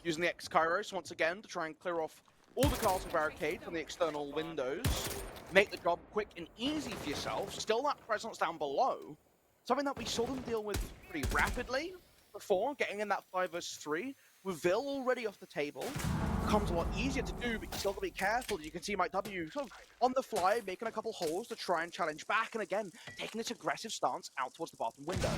Using the X-Kairos once again to try and clear off all the castle barricades from the external windows. Make the job quick and easy for yourself. Still that presence down below. Something that we saw them deal with pretty rapidly before, getting in that 5 vs 3. With Vil already off the table, becomes a lot easier to do, but you still got to be careful. You can see Mike W sort of on the fly, making a couple holes to try and challenge back, and again, taking this aggressive stance out towards the bottom window.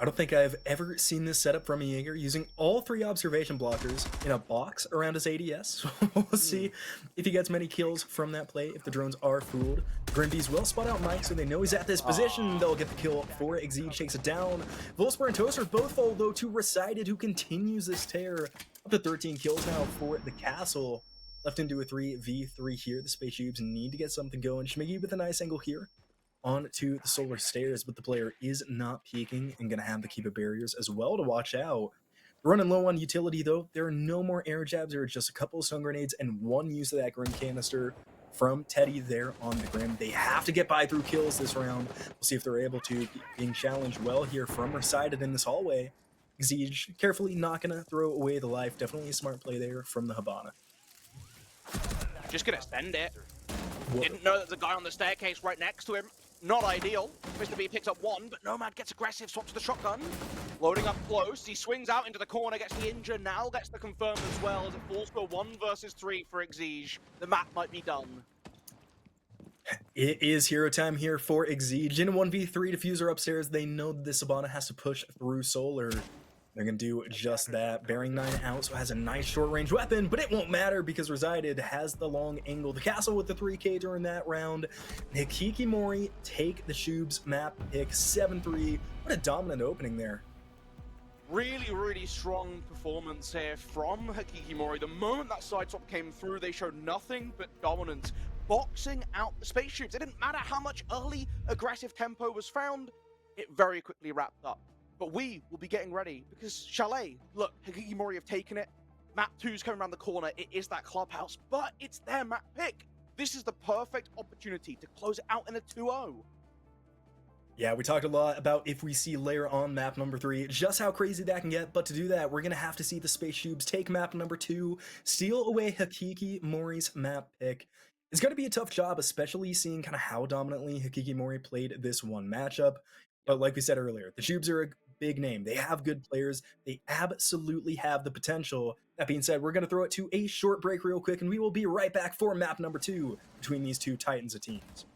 I don't think I've ever seen this setup from a Jaeger, using all 3 observation blockers in a box around his ADS. We'll see if he gets many kills from that play, if the drones are fooled. Grimbees will spot out Mike, so they know he's at this position. They'll get the kill for XG, takes it down. Volspur and Toaster both fall, though, to Recited, who continues this tear. Up to 13 kills now for the castle. Left into a 3v3 here. The SPACESHOOBS need to get something going. Schmiggy with a nice angle here onto the solar stairs, but the player is not peeking and going to have to keep barriers as well to watch out. Running low on utility, though. There are no more air jabs. There are just a couple of stun grenades and 1 use of that Grim canister from Teddy there on the Grim. They have to get by through kills this round. We'll see if they're able to. Being challenged well here from Recited in this hallway. Exige carefully not going to throw away the life. Definitely a smart play there from the Habana. Just gonna send it. Whoa. Didn't know there's a guy on the staircase right next to him. Not ideal. Mr. B picks up 1, but Nomad gets aggressive, swaps to the shotgun. Loading up close, he swings out into the corner, gets the injure, now gets the confirm as well, as it falls to a 1 vs 3 for Exige. The map might be done. It is hero time here for Exige. In a 1v3 diffuser upstairs, they know that this Habana has to push through solar. They're going to do just that. Bearing 9 out, so has a nice short-range weapon, but it won't matter because Recited has the long angle. The castle with the 3k during that round. HAKIKIMORI take the Shoobs map pick 7-3. What a dominant opening there. Really, really strong performance here from HAKIKIMORI. The moment that side swap came through, they showed nothing but dominance. Boxing out the SPACESHOOBS. It didn't matter how much early aggressive tempo was found. It very quickly wrapped up. But we will be getting ready because Chalet, look, HAKIKIMORI have taken it. Map 2's coming around the corner. It is that clubhouse, but it's their map pick. This is the perfect opportunity to close it out in a 2-0. Yeah, we talked a lot about if we see Lair on map number 3, just how crazy that can get. But to do that, we're going to have to see the SPACESHOOBS take map number 2, steal away HAKIKIMORI's map pick. It's going to be a tough job, especially seeing kind of how dominantly HAKIKIMORI played this one matchup. But like we said earlier, the Shoobs are a big name. They have good players. They absolutely have the potential. That being said, we're going to throw it to a short break real quick, and we will be right back for map number 2 between these two titans of teams.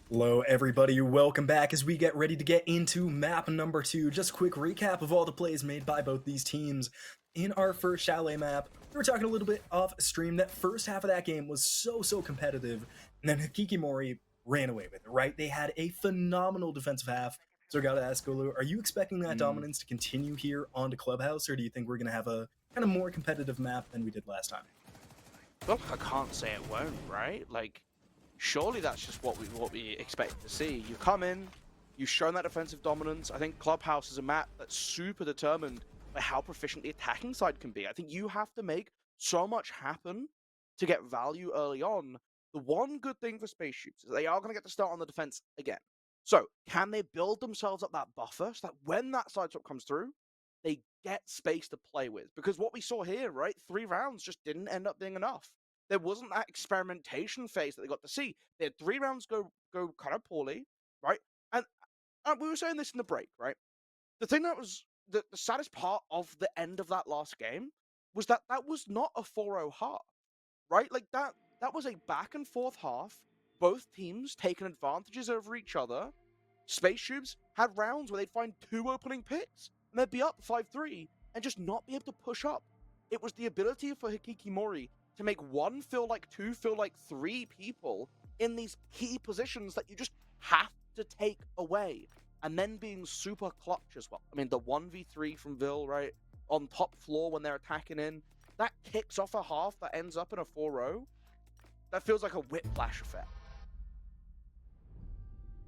Hello, everybody. Welcome back as we get ready to get into map number 2. Just a quick recap of all the plays made by both these teams in our first Chalet map. We were talking a little bit off stream. That first half of that game was so competitive, and then HAKIKIMORI ran away with it, right? They had a phenomenal defensive half. So I gotta ask Golu, are you expecting that dominance to continue here onto Clubhouse, or do you think we're gonna have a kind of more competitive map than we did last time? Well, I can't say it won't, right? Like, surely that's just what we expect to see. You come in, you've shown that defensive dominance. I think Clubhouse is a map that's super determined by how proficient the attacking side can be. I think you have to make so much happen to get value early on. The one good thing for SPACESHOOBS is they are going to get to start on the defense again. So, can they build themselves up that buffer so that when that side swap comes through, they get space to play with? Because what we saw here, right, 3 rounds just didn't end up being enough. There wasn't that experimentation phase that they got to see. They had 3 rounds go kind of poorly, right? And we were saying this in the break, right? The thing that was the saddest part of the end of that last game was that that was not a 4-0 half, right? Like that was a back and forth half. Both teams taking advantages over each other. SPACESHOOBS had rounds where they'd find 2 opening picks and they'd be up 5-3 and just not be able to push up. It was the ability for HAKIKIMORI to make 1 feel like 2, feel like 3 people in these key positions that you just have to take away. And then being super clutch as well. I mean, the 1v3 from Vil, right, on top floor when they're attacking in, that kicks off a half that ends up in a 4-0. That feels like a whiplash effect.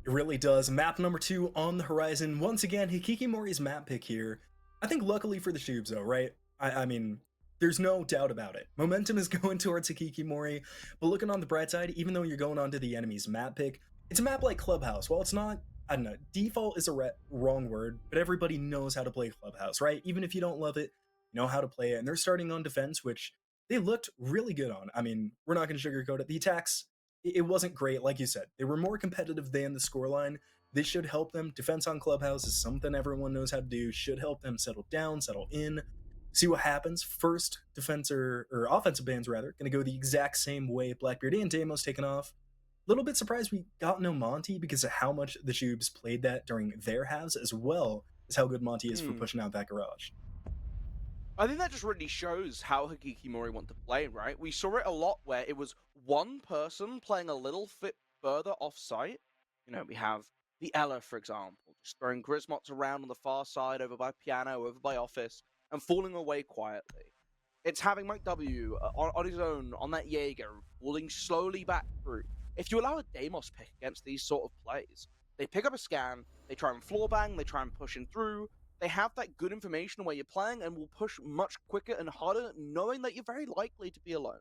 It really does. Map number 2 on the horizon. Once again, HAKIKIMORI's map pick here. I think luckily for the Shoobs though, right? I mean, there's no doubt about it. Momentum is going towards HAKIKIMORI, but looking on the bright side, even though you're going onto the enemy's map pick, it's a map like Clubhouse. While it's not, I don't know, default is a wrong word, but everybody knows how to play Clubhouse, right? Even if you don't love it, you know how to play it, and they're starting on defense, which they looked really good on. I mean, we're not going to sugarcoat it. The attacks, it wasn't great, like you said. They were more competitive than the scoreline. This should help them. Defense on Clubhouse is something everyone knows how to do. Should help them settle down, settle in, see what happens. First defense or offensive bands rather, gonna go the exact same way Blackbeard and Deimos taken off. Little bit surprised we got no Monty because of how much the Shoobs played that during their halves, as well as how good Monty is for pushing out that garage. I think that just really shows how HAKIKIMORI want to play, right? We saw it a lot where it was one person playing a little bit further off-site. You know, we have the Ella, for example, just throwing Grismots around on the far side, over by Piano, over by Office, and falling away quietly. It's having Mike W on his own, on that Jaeger, falling slowly back through. If you allow a Deimos pick against these sort of plays, they pick up a scan, they try and floor bang, they try and push in through, they have that good information where you're playing and will push much quicker and harder, knowing that you're very likely to be alone.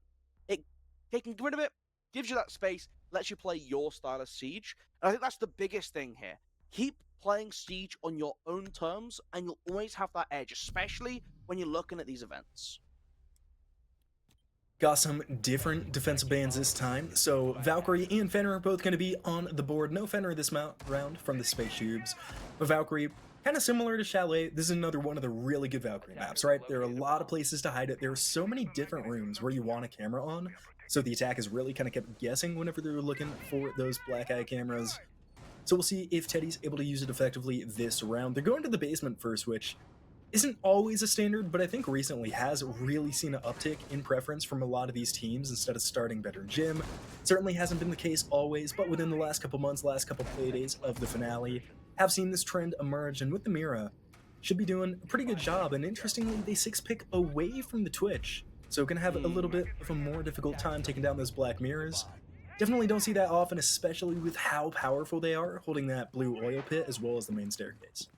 Taking rid of it gives you that space, lets you play your style of Siege, and I think that's the biggest thing here. Keep playing Siege on your own terms, and you'll always have that edge, especially when you're looking at these events. Got some different defensive bans this time. So Valkyrie and Fenrir are both going to be on the board. No Fenrir this round from the SPACESHOOBS, but Valkyrie, kind of similar to Chalet, this is another one of the really good Valkyrie maps, right? There are a lot of places to hide it. There are so many different rooms where you want a camera on, so the attack is really kind of kept guessing whenever they're looking for those black eye cameras. So we'll see if Teddy's able to use it effectively this round. They're going to the basement first, which isn't always a standard, but I think recently has really seen an uptick in preference from a lot of these teams instead of starting better gym. Certainly hasn't been the case always, but within the last couple months, last couple playdays of the finale, have seen this trend emerge, and with the Mira, should be doing a pretty good job. And interestingly, they 6-pick away from the Twitch, so gonna have a little bit of a more difficult time taking down those black mirrors. Definitely don't see that often, especially with how powerful they are, holding that blue oil pit as well as the main staircase.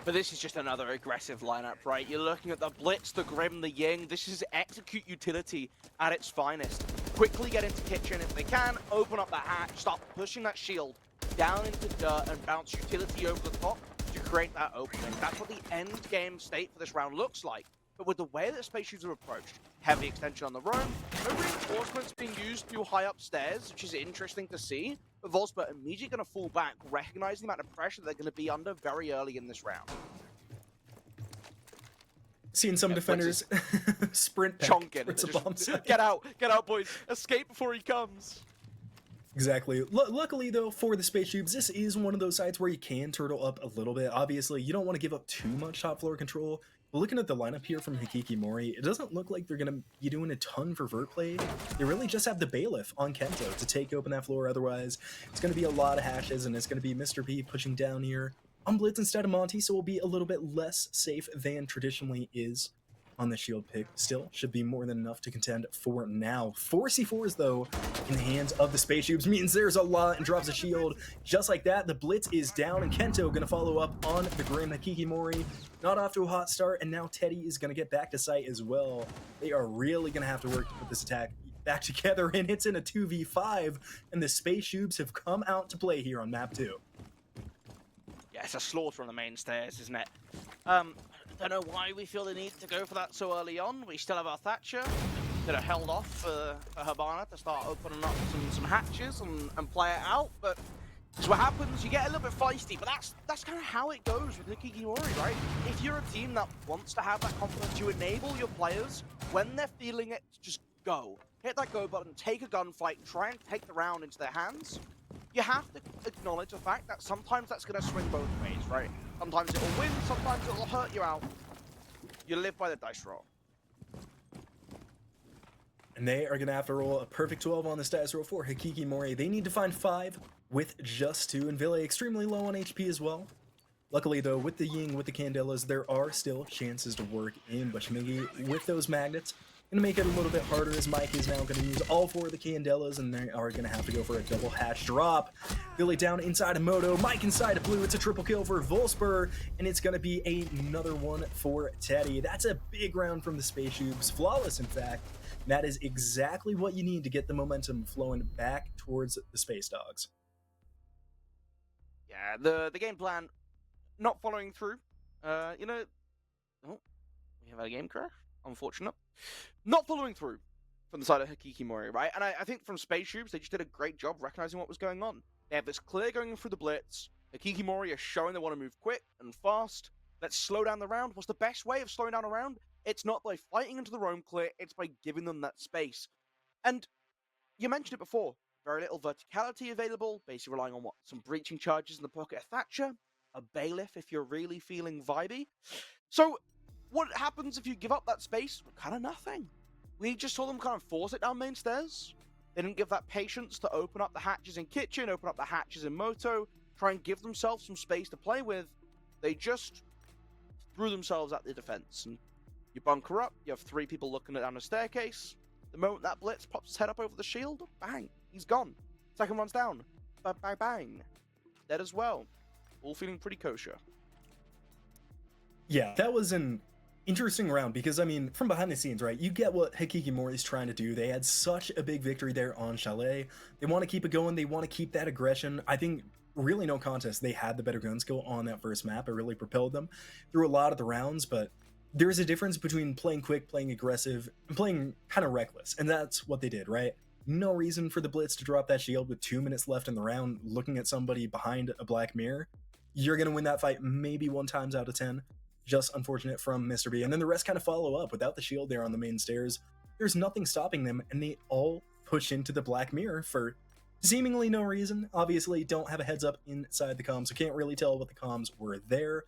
But this is just another aggressive lineup, right? You're looking at the Blitz, the Grim, the Ying. This is execute utility at its finest. Quickly get into kitchen if they can, open up the hatch, start pushing that shield down into dirt and bounce utility over the top to create that opening. That's what the end game state for this round looks like. But with the way that SPACESHOOBS are approached, heavy extension on the roam, no reinforcements being used too high upstairs, which is interesting to see. But Volsper immediately going to fall back, recognizing the amount of pressure they're going to be under very early in this round. Seen some defenders sprint back. Chonkin. Get out, boys. Escape before he comes. Exactly. Luckily, though, for the Space Tubes, this is one of those sites where you can turtle up a little bit. Obviously, you don't want to give up too much top floor control. But looking at the lineup here from HAKIKIMORI, it doesn't look like they're going to be doing a ton for vert play. They really just have the Bailiff on Kento to take open that floor. Otherwise, it's going to be a lot of hashes, and it's going to be Mr. P pushing down here on Blitz instead of Monty, so will be a little bit less safe than traditionally is on the shield pick. Still should be more than enough to contend for now. 4 C4s though in the hands of the Space Tubes means there's a lot, and drops a shield just like that. The Blitz is down, and Kento gonna follow up on the Grim. HAKIKIMORI not off to a hot start, and now Teddy is gonna get back to site as well. They are really gonna have to work to put this attack back together, and it's in a 2v5, and the Space Tubes have come out to play here on map 2. Yeah, it's a slaughter on the main stairs, isn't it? Don't know why we feel the need to go for that so early on. We still have our Thatcher that are held off for Habana to start opening up some hatches and play it out. But that's what happens. You get a little bit feisty, but that's kind of how it goes with HAKIKIMORI, right? If you're a team that wants to have that confidence, you enable your players when they're feeling it to just go. Hit that go button, take a gunfight, try and take the round into their hands. You have to acknowledge the fact that sometimes that's going to swing both ways, right? Sometimes it will win, sometimes it will hurt you out. You live by the dice roll. And they are going to have to roll a perfect 12 on the status roll for HAKIKIMORI. They need to find 5 with just 2, and Ville extremely low on HP as well. Luckily, though, with the Ying, with the Candelas, there are still chances to work in, but Shmiggy, with those magnets, gonna make it a little bit harder, as Mike is now gonna use all 4 of the Candelas, and they are gonna have to go for a double hash drop. Billy down inside of Moto, Mike inside of Blue. It's a triple kill for Volspur, and it's gonna be another one for Teddy. That's a big round from the Space Tubes, flawless in fact. That is exactly what you need to get the momentum flowing back towards the Space Dogs. Yeah, the game plan not following through. You know, oh, we have a game crash. Unfortunate. Not following through from the side of HAKIKIMORI, right? And I think from Space Tubes, they just did a great job recognizing what was going on. They have this clear going through the blitz. HAKIKIMORI are showing they want to move quick and fast. Let's slow down the round. What's the best way of slowing down a round? It's not by fighting into the roam clear, it's by giving them that space. And you mentioned it before, very little verticality available, basically relying on what? Some breaching charges in the pocket of Thatcher, a Bailiff if you're really feeling vibey. So what happens if you give up that space? Kind of nothing. We just saw them kind of force it down main stairs. They didn't give that patience to open up the hatches in kitchen, open up the hatches in Moto, try and give themselves some space to play with. They just threw themselves at the defense. And you bunker up, you have 3 people looking down the staircase. The moment that Blitz pops his head up over the shield, bang, he's gone. Second one's down. Bang, bang, bang. Dead as well. All feeling pretty kosher. Yeah, that was an interesting round because, I mean, from behind the scenes, right, you get what HAKIKIMORI is trying to do. They had such a big victory there on Chalet. They want to keep it going. They want to keep that aggression. I think really no contest. They had the better gun skill on that first map. It really propelled them through a lot of the rounds, but there's a difference between playing quick, playing aggressive, and playing kind of reckless, and that's what they did, right? No reason for the Blitz to drop that shield with 2 minutes left in the round, looking at somebody behind a black mirror. You're going to win that fight maybe 1 times out of 10. Just unfortunate from Mr. B. And then the rest kind of follow up. Without the shield there on the main stairs, there's nothing stopping them, and they all push into the black mirror for seemingly no reason. Obviously, don't have a heads up inside the comms, so can't really tell what the comms were there.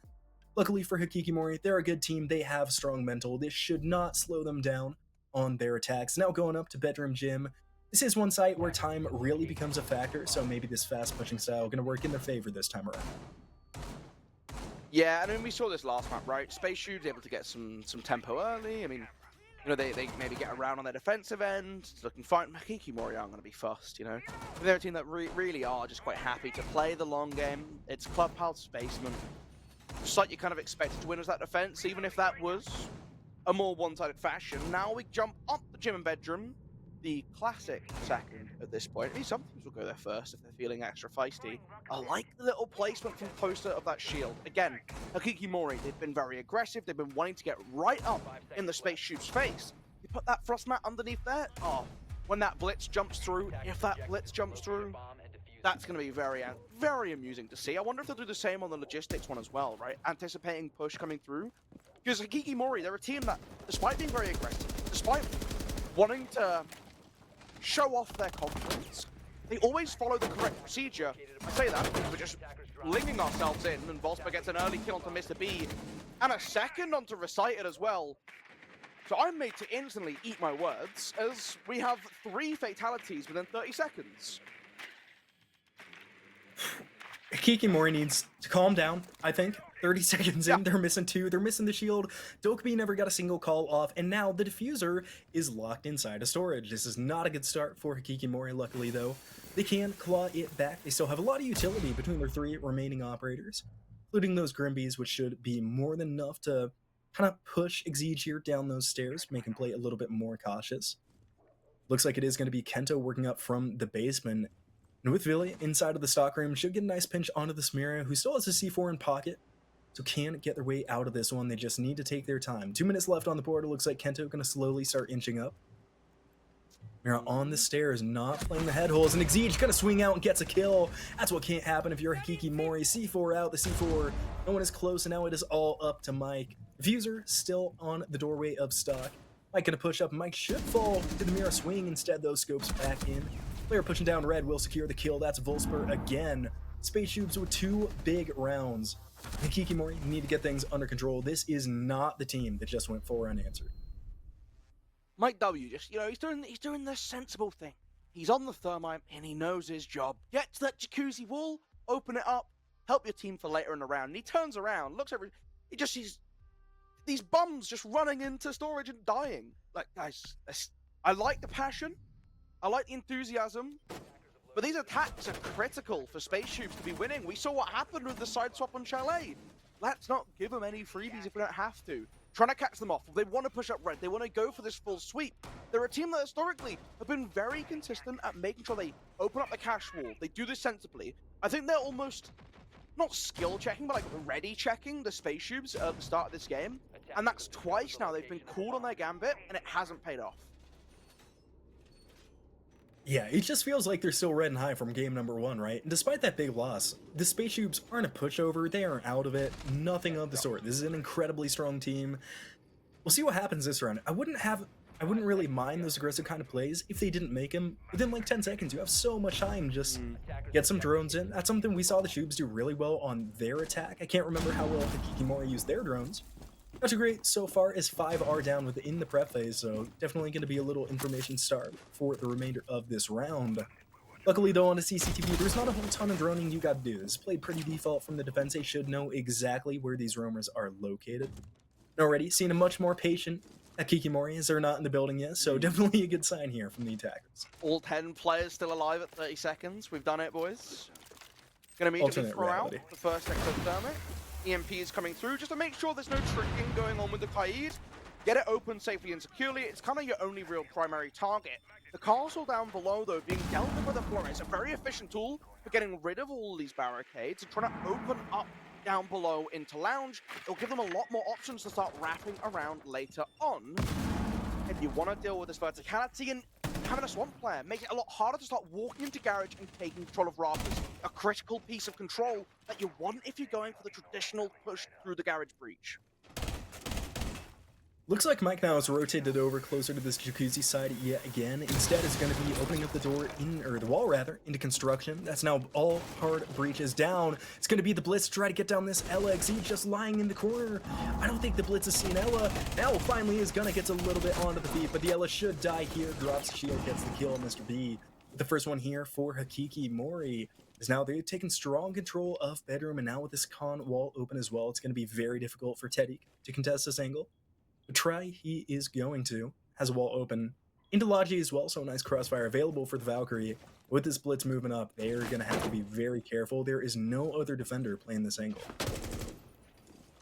Luckily for HAKIKIMORI, they're a good team. They have strong mental. This should not slow them down on their attacks. Now going up to Bedroom Gym. This is one site where time really becomes a factor, so maybe this fast pushing style going to work in their favor this time around. Yeah, I mean, we saw this last map, right? Space Tubes able to get some tempo early. I mean, you know, they maybe get around on their defensive end. It's looking fine. HAKIKIMORI aren't going to be fussed, you know? They're a team that really are just quite happy to play the long game. It's Clubhouse Spaceman. Just like you kind of expected to win as that defense, even if that was a more one-sided fashion. Now we jump up the Gym and Bedroom. The classic second at this point. I mean, some teams will go there first if they're feeling extra feisty. I like the little placement from poster of that shield. Again, HAKIKIMORI, they've been very aggressive. They've been wanting to get right up in the Space Tubes' face. You put that frost mat underneath there. Oh, when that Blitz jumps through, if that Blitz jumps through, that's going to be very amusing to see. I wonder if they'll do the same on the logistics one as well, right? Anticipating push coming through. Because HAKIKIMORI, they're a team that, despite being very aggressive, despite wanting to show off their confidence, they always follow the correct procedure. I say that because we're just flinging ourselves in, and Volsper gets an early kill onto Mr. B, and a second onto Recited as well. So I'm made to instantly eat my words, as we have 3 fatalities within 30 seconds. HAKIKIMORI needs to calm down, I think. 30 seconds in, they're missing 2. They're missing the shield. Dokkaebi never got a single call off, and now the diffuser is locked inside a storage. This is not a good start for HAKIKIMORI, luckily, though. They can claw it back. They still have a lot of utility between their 3 remaining operators, including those Grimbies, which should be more than enough to kind of push XGS here down those stairs, make him play a little bit more cautious. Looks like it is going to be Kento working up from the basement. And with Villy inside of the stockroom, should get a nice pinch onto the Smeara, who still has a C4 in pocket, so can get their way out of this one. They just need to take their time. 2 minutes left on the board. It looks like Kento going to slowly start inching up. Mira on the stairs, not playing the head holes, and XGS going to swing out and gets a kill. That's what can't happen if you're HAKIKIMORI. C4 out, the C4, no one is close, and now it is all up to Mike. Diffuser still on the doorway of stock. Mike going to push up. Mike should fall to the Mira swing. Instead, those scopes back in. Player pushing down red will secure the kill. That's Volsper again. SPACESHOOBS with 2 big rounds. HAKIKIMORI need to get things under control. This is not the team that just went 4 unanswered. Mike W, just, he's doing the sensible thing. He's on the thermite and he knows his job. Get to that jacuzzi wall, open it up, help your team for later in the round. And he turns around, looks over, he just sees these bums just running into storage and dying. Like, guys, I like the passion, I like the enthusiasm, but these attacks are critical for SPACESHOOBS to be winning. We saw what happened with the side swap on Chalet. Let's not give them any freebies if we don't have to. Trying to catch them off. They want to push up red. They want to go for this full sweep. They're a team that historically have been very consistent at making sure they open up the cash wall. They do this sensibly. I think they're almost, not skill checking, but like ready checking the SPACESHOOBS at the start of this game. And that's twice now they've been called on their gambit, and it hasn't paid off. Yeah, it just feels like they're still red and high from game number 1, right? And despite that big loss, the SPACESHOOBS aren't a pushover. They aren't out of it. Nothing of the sort. This is an incredibly strong team. We'll see what happens this round. I wouldn't really mind those aggressive kind of plays if they didn't make them within like 10 seconds. You have so much time. Just get some drones in. That's something we saw the Shoobs do really well on their attack. I can't remember how well HAKIKIMORI used their drones. Not too great so far as 5 are down within the prep phase, so definitely going to be a little information starved for the remainder of this round. Luckily though, on the CCTV, there's not a whole ton of droning you got to do. This played pretty default from the defense. They should know exactly where these roamers are located. Already seen a much more patient HAKIKIMORI as they're not in the building yet, so definitely a good sign here from the attackers. All 10 players still alive at 30 seconds. We've done it, boys. Gonna immediately throw out the first ectothermic. EMP is coming through just to make sure there's no tricking going on with the Qaid. Get it open safely and securely. It's kind of your only real primary target. The castle down below, though, being dealt with a floor, is a very efficient tool for getting rid of all these barricades and trying to open up down below into lounge. It'll give them a lot more options to start wrapping around later on. If you want to deal with this verticality, and having a swamp player makes it a lot harder to start walking into garage and taking control of rafters. A critical piece of control that you want if you're going for the traditional push through the garage breach. Looks like Mike now has rotated over closer to this jacuzzi side yet again. Instead, is going to be opening up the door or the wall rather, into construction. That's now all hard breaches down. It's going to be the Blitz to try to get down this LXE just lying in the corner. I don't think the Blitz has seen Ella. Now finally is going to get a little bit onto the feet, but the Ella should die here. Drops the shield, gets the kill, Mr. B. The first one here for HAKIKIMORI is now they've taken strong control of bedroom, and now with this con wall open as well, it's going to be very difficult for Teddy to contest this angle. Try he is going to. Has a wall open into Logi as well, so a nice crossfire available for the Valkyrie. With this Blitz moving up, they are going to have to be very careful. There is no other defender playing this angle.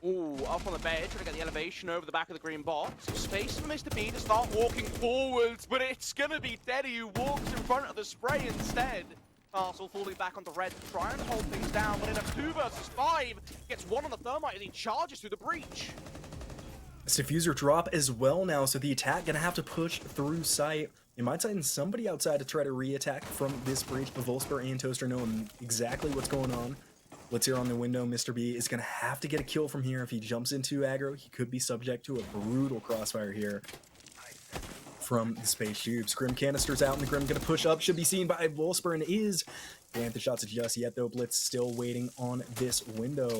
Ooh, up on the bed, trying to get the elevation over the back of the green box. Space for Mr. B to start walking forwards, but it's going to be Teddy who walks in front of the spray instead. Castle falling back onto red to try and hold things down, but in a 2 versus 5, gets one on the thermite as he charges through the breach. Diffuser drop as well now, so the attack gonna have to push through sight. You might send somebody outside to try to re-attack from this breach, but Volsper and Toaster knowing exactly what's going on. Let's hear on the window. Mr. B is gonna have to get a kill from here. If he jumps into aggro, he could be subject to a brutal crossfire here. from the SPACESHOOBS. Grim canisters out, and the Grim gonna push up. Should be seen by Wolfspur and is. Can't the shots just yet, though. Blitz still waiting on this window.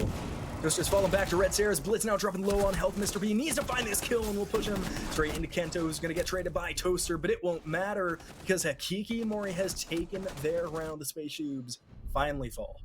Toaster's falling back to Red Stairs. Blitz now dropping low on health. Mr. B needs to find this kill, and we'll push him straight into Kento, who's gonna get traded by Toaster, but it won't matter because HAKIKIMORI has taken their round. The SPACESHOOBS finally fall.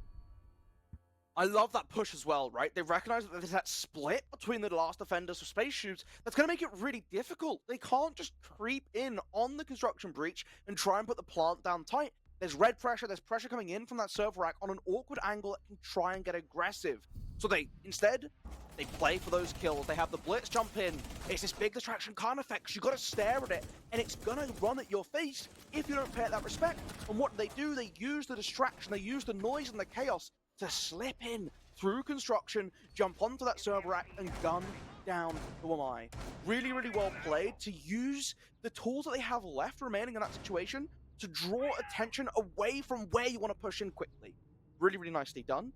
I love that push as well, right? They recognize that there's that split between the last defenders for SPACESHOOBS that's going to make it really difficult. They can't just creep in on the construction breach and try and put the plant down tight. There's red pressure, there's pressure coming in from that server rack on an awkward angle that can try and get aggressive. So instead, they play for those kills. They have the blitz jump in. It's this big distraction kind of effect. You got to stare at it, and it's going to run at your face if you don't pay it that respect. And what do? They use the distraction, they use the noise and the chaos to slip in through construction, jump onto that server rack, and gun down who am I. Really, really well played to use the tools that they have left remaining in that situation to draw attention away from where you want to push in quickly. Really, really nicely done.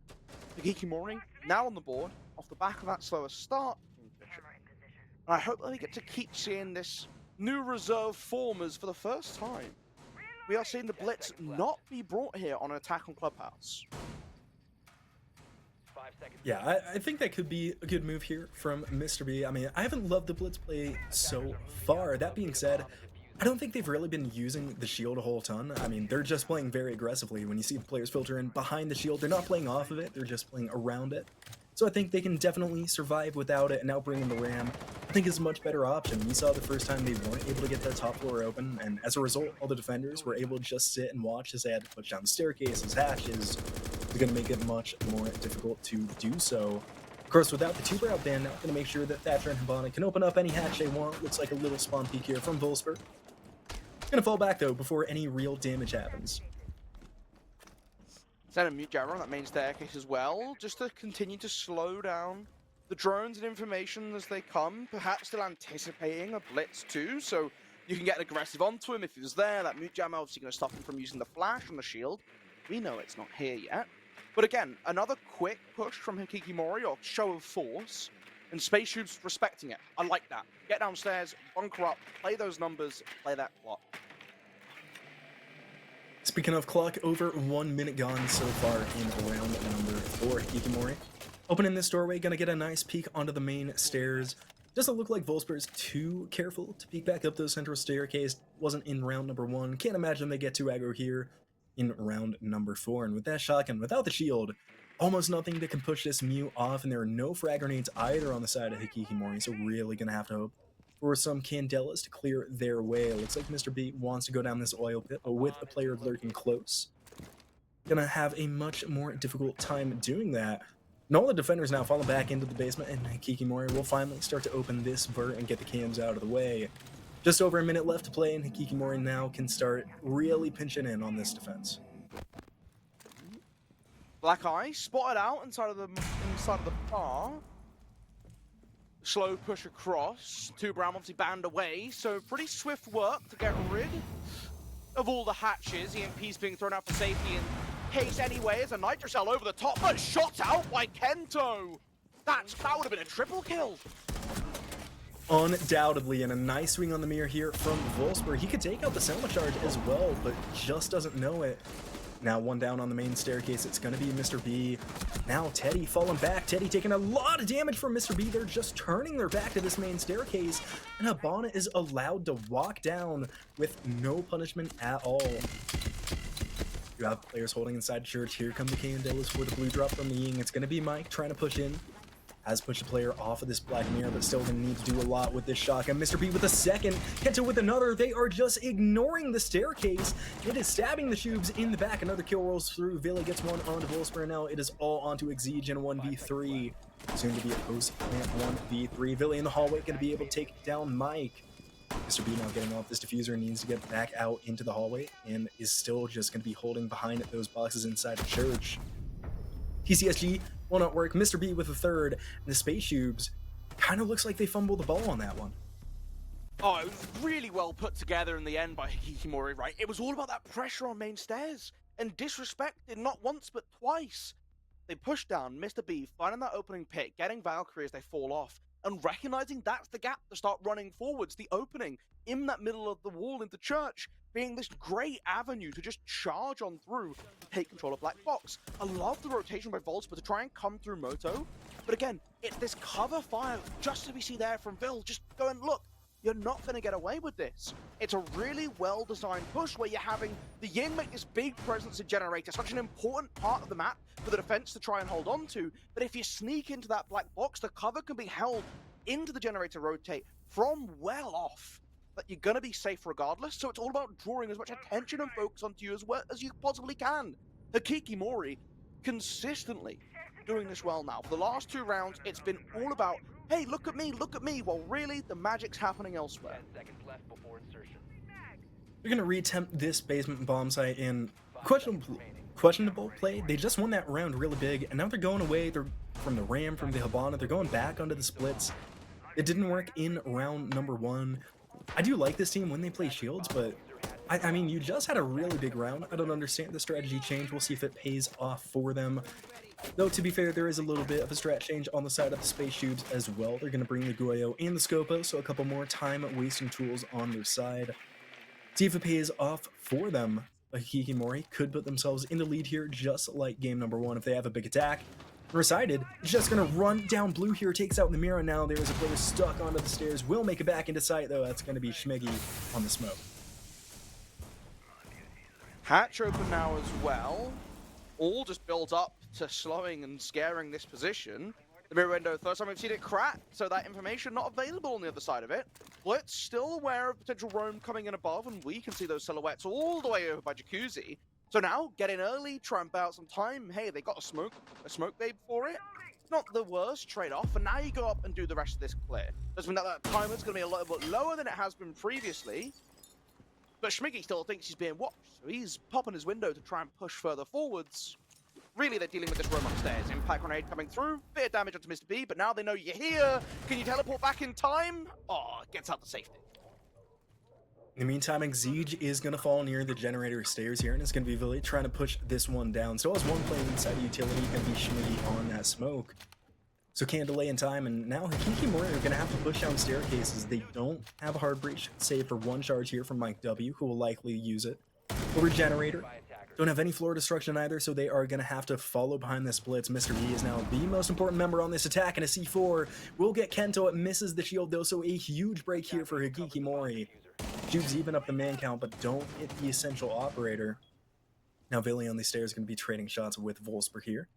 HAKIKIMORI now on the board off the back of that slower start. And I hope that we get to keep seeing this new reserve formers for the first time. We are seeing the blitz not be brought here on an attack on Clubhouse. Yeah, I think that could be a good move here from Mr. B. I mean, I haven't loved the blitz play so far. That being said, I don't think they've really been using the shield a whole ton. I mean, they're just playing very aggressively. When you see the players filter in behind the shield, they're not playing off of it, they're just playing around it. So I think they can definitely survive without it, and now bringing the Ram, I think is a much better option. We saw the first time they weren't able to get that top floor open, and as a result, all the defenders were able to just sit and watch as they had to push down the staircases, hatches. It's going to make it much more difficult to do so. Of course, without the two-brow ban, now going to make sure that Thatcher and Hibana can open up any hatch they want. Looks like a little spawn peek here from Wolfspur. Gonna fall back, though, before any real damage happens. Send a mute jammer on that main staircase as well, just to continue to slow down the drones and information as they come, perhaps still anticipating a blitz too, so you can get aggressive onto him if he was there. That mute jammer obviously going to stop him from using the flash on the shield. We know it's not here yet. But again, another quick push from HAKIKIMORI, or show of force, and SPACESHOOBS respecting it. I like that. Get downstairs, bunker up, play those numbers, play that clock. Speaking of clock, over 1 minute gone so far in round number 4. HAKIKIMORI opening this doorway, gonna get a nice peek onto the main stairs. Doesn't look like Wolfspur's too careful to peek back up those central staircase. Wasn't in round number 1. Can't imagine they get too aggro here in round number 4. And with that shotgun, without the shield, almost nothing that can push this mute off, and there are no frag grenades either on the side of HAKIKIMORI, so really gonna have to hope for some Candelas to clear their way. It looks like Mr. B wants to go down this oil pit, but with the player lurking close, gonna have a much more difficult time doing that. And all the defenders now falling back into the basement, and HAKIKIMORI will finally start to open this vert and get the cams out of the way. Just over a minute left to play, and HAKIKIMORI now can start really pinching in on this defense. Black Eye spotted out inside of the bar. Slow push across. Two Brown obviously banned away, so pretty swift work to get rid of all the hatches. EMP's being thrown out for safety in case anyway, as a Nitrocell over the top, but shot out by Kento. That would have been a triple kill. Undoubtedly, and a nice swing on the mirror here from Wolfspur. He could take out the Selma charge as well, but just doesn't know it. Now one down on the main staircase, it's going to be Mr. B. Now Teddy falling back. Teddy taking a lot of damage from Mr. B. They're just turning their back to this main staircase, and Hibana is allowed to walk down with no punishment at all. You have players holding inside church. Here come the Candelas for the blue drop from the Ying. It's going to be Mike trying to push in. Has pushed the player off of this black mirror, but still gonna need to do a lot with this shotgun. Mr. B with a second, Kento with another. They are just ignoring the staircase. It is stabbing the Shoobs in the back. Another kill rolls through. Villa gets one onto Wolfspur. Now it is all onto Exige in 1v3. Soon to be a post-plant 1v3. Villa in the hallway gonna be able to take down Mike. Mr. B now getting off this diffuser, needs to get back out into the hallway and is still just gonna be holding behind those boxes inside the church. TCSG will not work. Mr. B with a third, and the SPACESHOOBS kind of looks like they fumbled the ball on that one. Oh, it was really well put together in the end by HAKIKIMORI, right? It was all about that pressure on main stairs, and disrespected not once but twice. They pushed down Mr. B, finding that opening pit, getting Valkyrie as they fall off, and recognizing that's the gap to start running forwards, the opening in that middle of the wall into church being this great avenue to just charge on through, take control of Black Box. I love the rotation by Volsper to try and come through Moto, but again, it's this cover fire just to be seen there from Vil, just going, look, you're not going to get away with this. It's a really well-designed push where you're having the Ying make this big presence in Generator, such an important part of the map for the defense to try and hold on to, but if you sneak into that Black Box, the cover can be held into the Generator rotate from well off, that you're going to be safe regardless, so it's all about drawing as much attention and focus onto you as well as you possibly can. HAKIKIMORI consistently doing this well now. For the last 2 rounds, it's been all about, hey, look at me, well really, the magic's happening elsewhere. 10 seconds left before insertion. They're going to reattempt this basement bomb site in questionable play. They just won that round really big, and now they're going away. They're from the Ram, from the Hibana. They're going back onto the splits. It didn't work in round number 1. I do like this team when they play shields, but I mean, you just had a really big round. I don't understand the strategy change. We'll see if it pays off for them. Though, to be fair, there is a little bit of a strat change on the side of the SPACESHOOBS as well. They're going to bring the Goyo and the Scopo, so a couple more time-wasting tools on their side. See if it pays off for them. HAKIKIMORI could put themselves in the lead here, just like game number 1 if they have a big attack. Recited is just going to run down blue here, takes out the mirror. Now there is a player stuck onto the stairs. Will make it back into sight, though. That's going to be Schmiggy on the smoke. Hatch open now as well. All just builds up to slowing and scaring this position. The mirror window, first time we've seen it crack, so that information not available on the other side of it. Blitz still aware of potential roam coming in above, and we can see those silhouettes all the way over by Jacuzzi. So now, get in early, try and buy out some time. Hey, they got a smoke babe for it. Not the worst trade-off, and now you go up and do the rest of this clear. Doesn't mean that timer's going to be a little bit lower than it has been previously, but Schmiggy still thinks he's being watched, so he's popping his window to try and push further forwards. Really, they're dealing with this roam upstairs. Impact grenade coming through, bit of damage onto Mr. B, but now they know you're here. Can you teleport back in time? Oh, gets out to safety. In the meantime, Exige is going to fall near the Generator stairs here, and it's going to be Villy trying to push this one down. So as one playing inside the utility, going to be Schmiggy on that smoke. So can't delay in time, and now HAKIKIMORI are going to have to push down staircases. They don't have a hard breach, save for one charge here from Mike W, who will likely use it. Over Generator, don't have any floor destruction either, so they are going to have to follow behind this blitz. Mr. V is now the most important member on this attack, and a C4 will get Kento. It misses the shield, though, so a huge break here for HAKIKIMORI. Shoots even up the man count, but don't hit the essential operator. Now Villy on the stairs is going to be trading shots with Volsper here.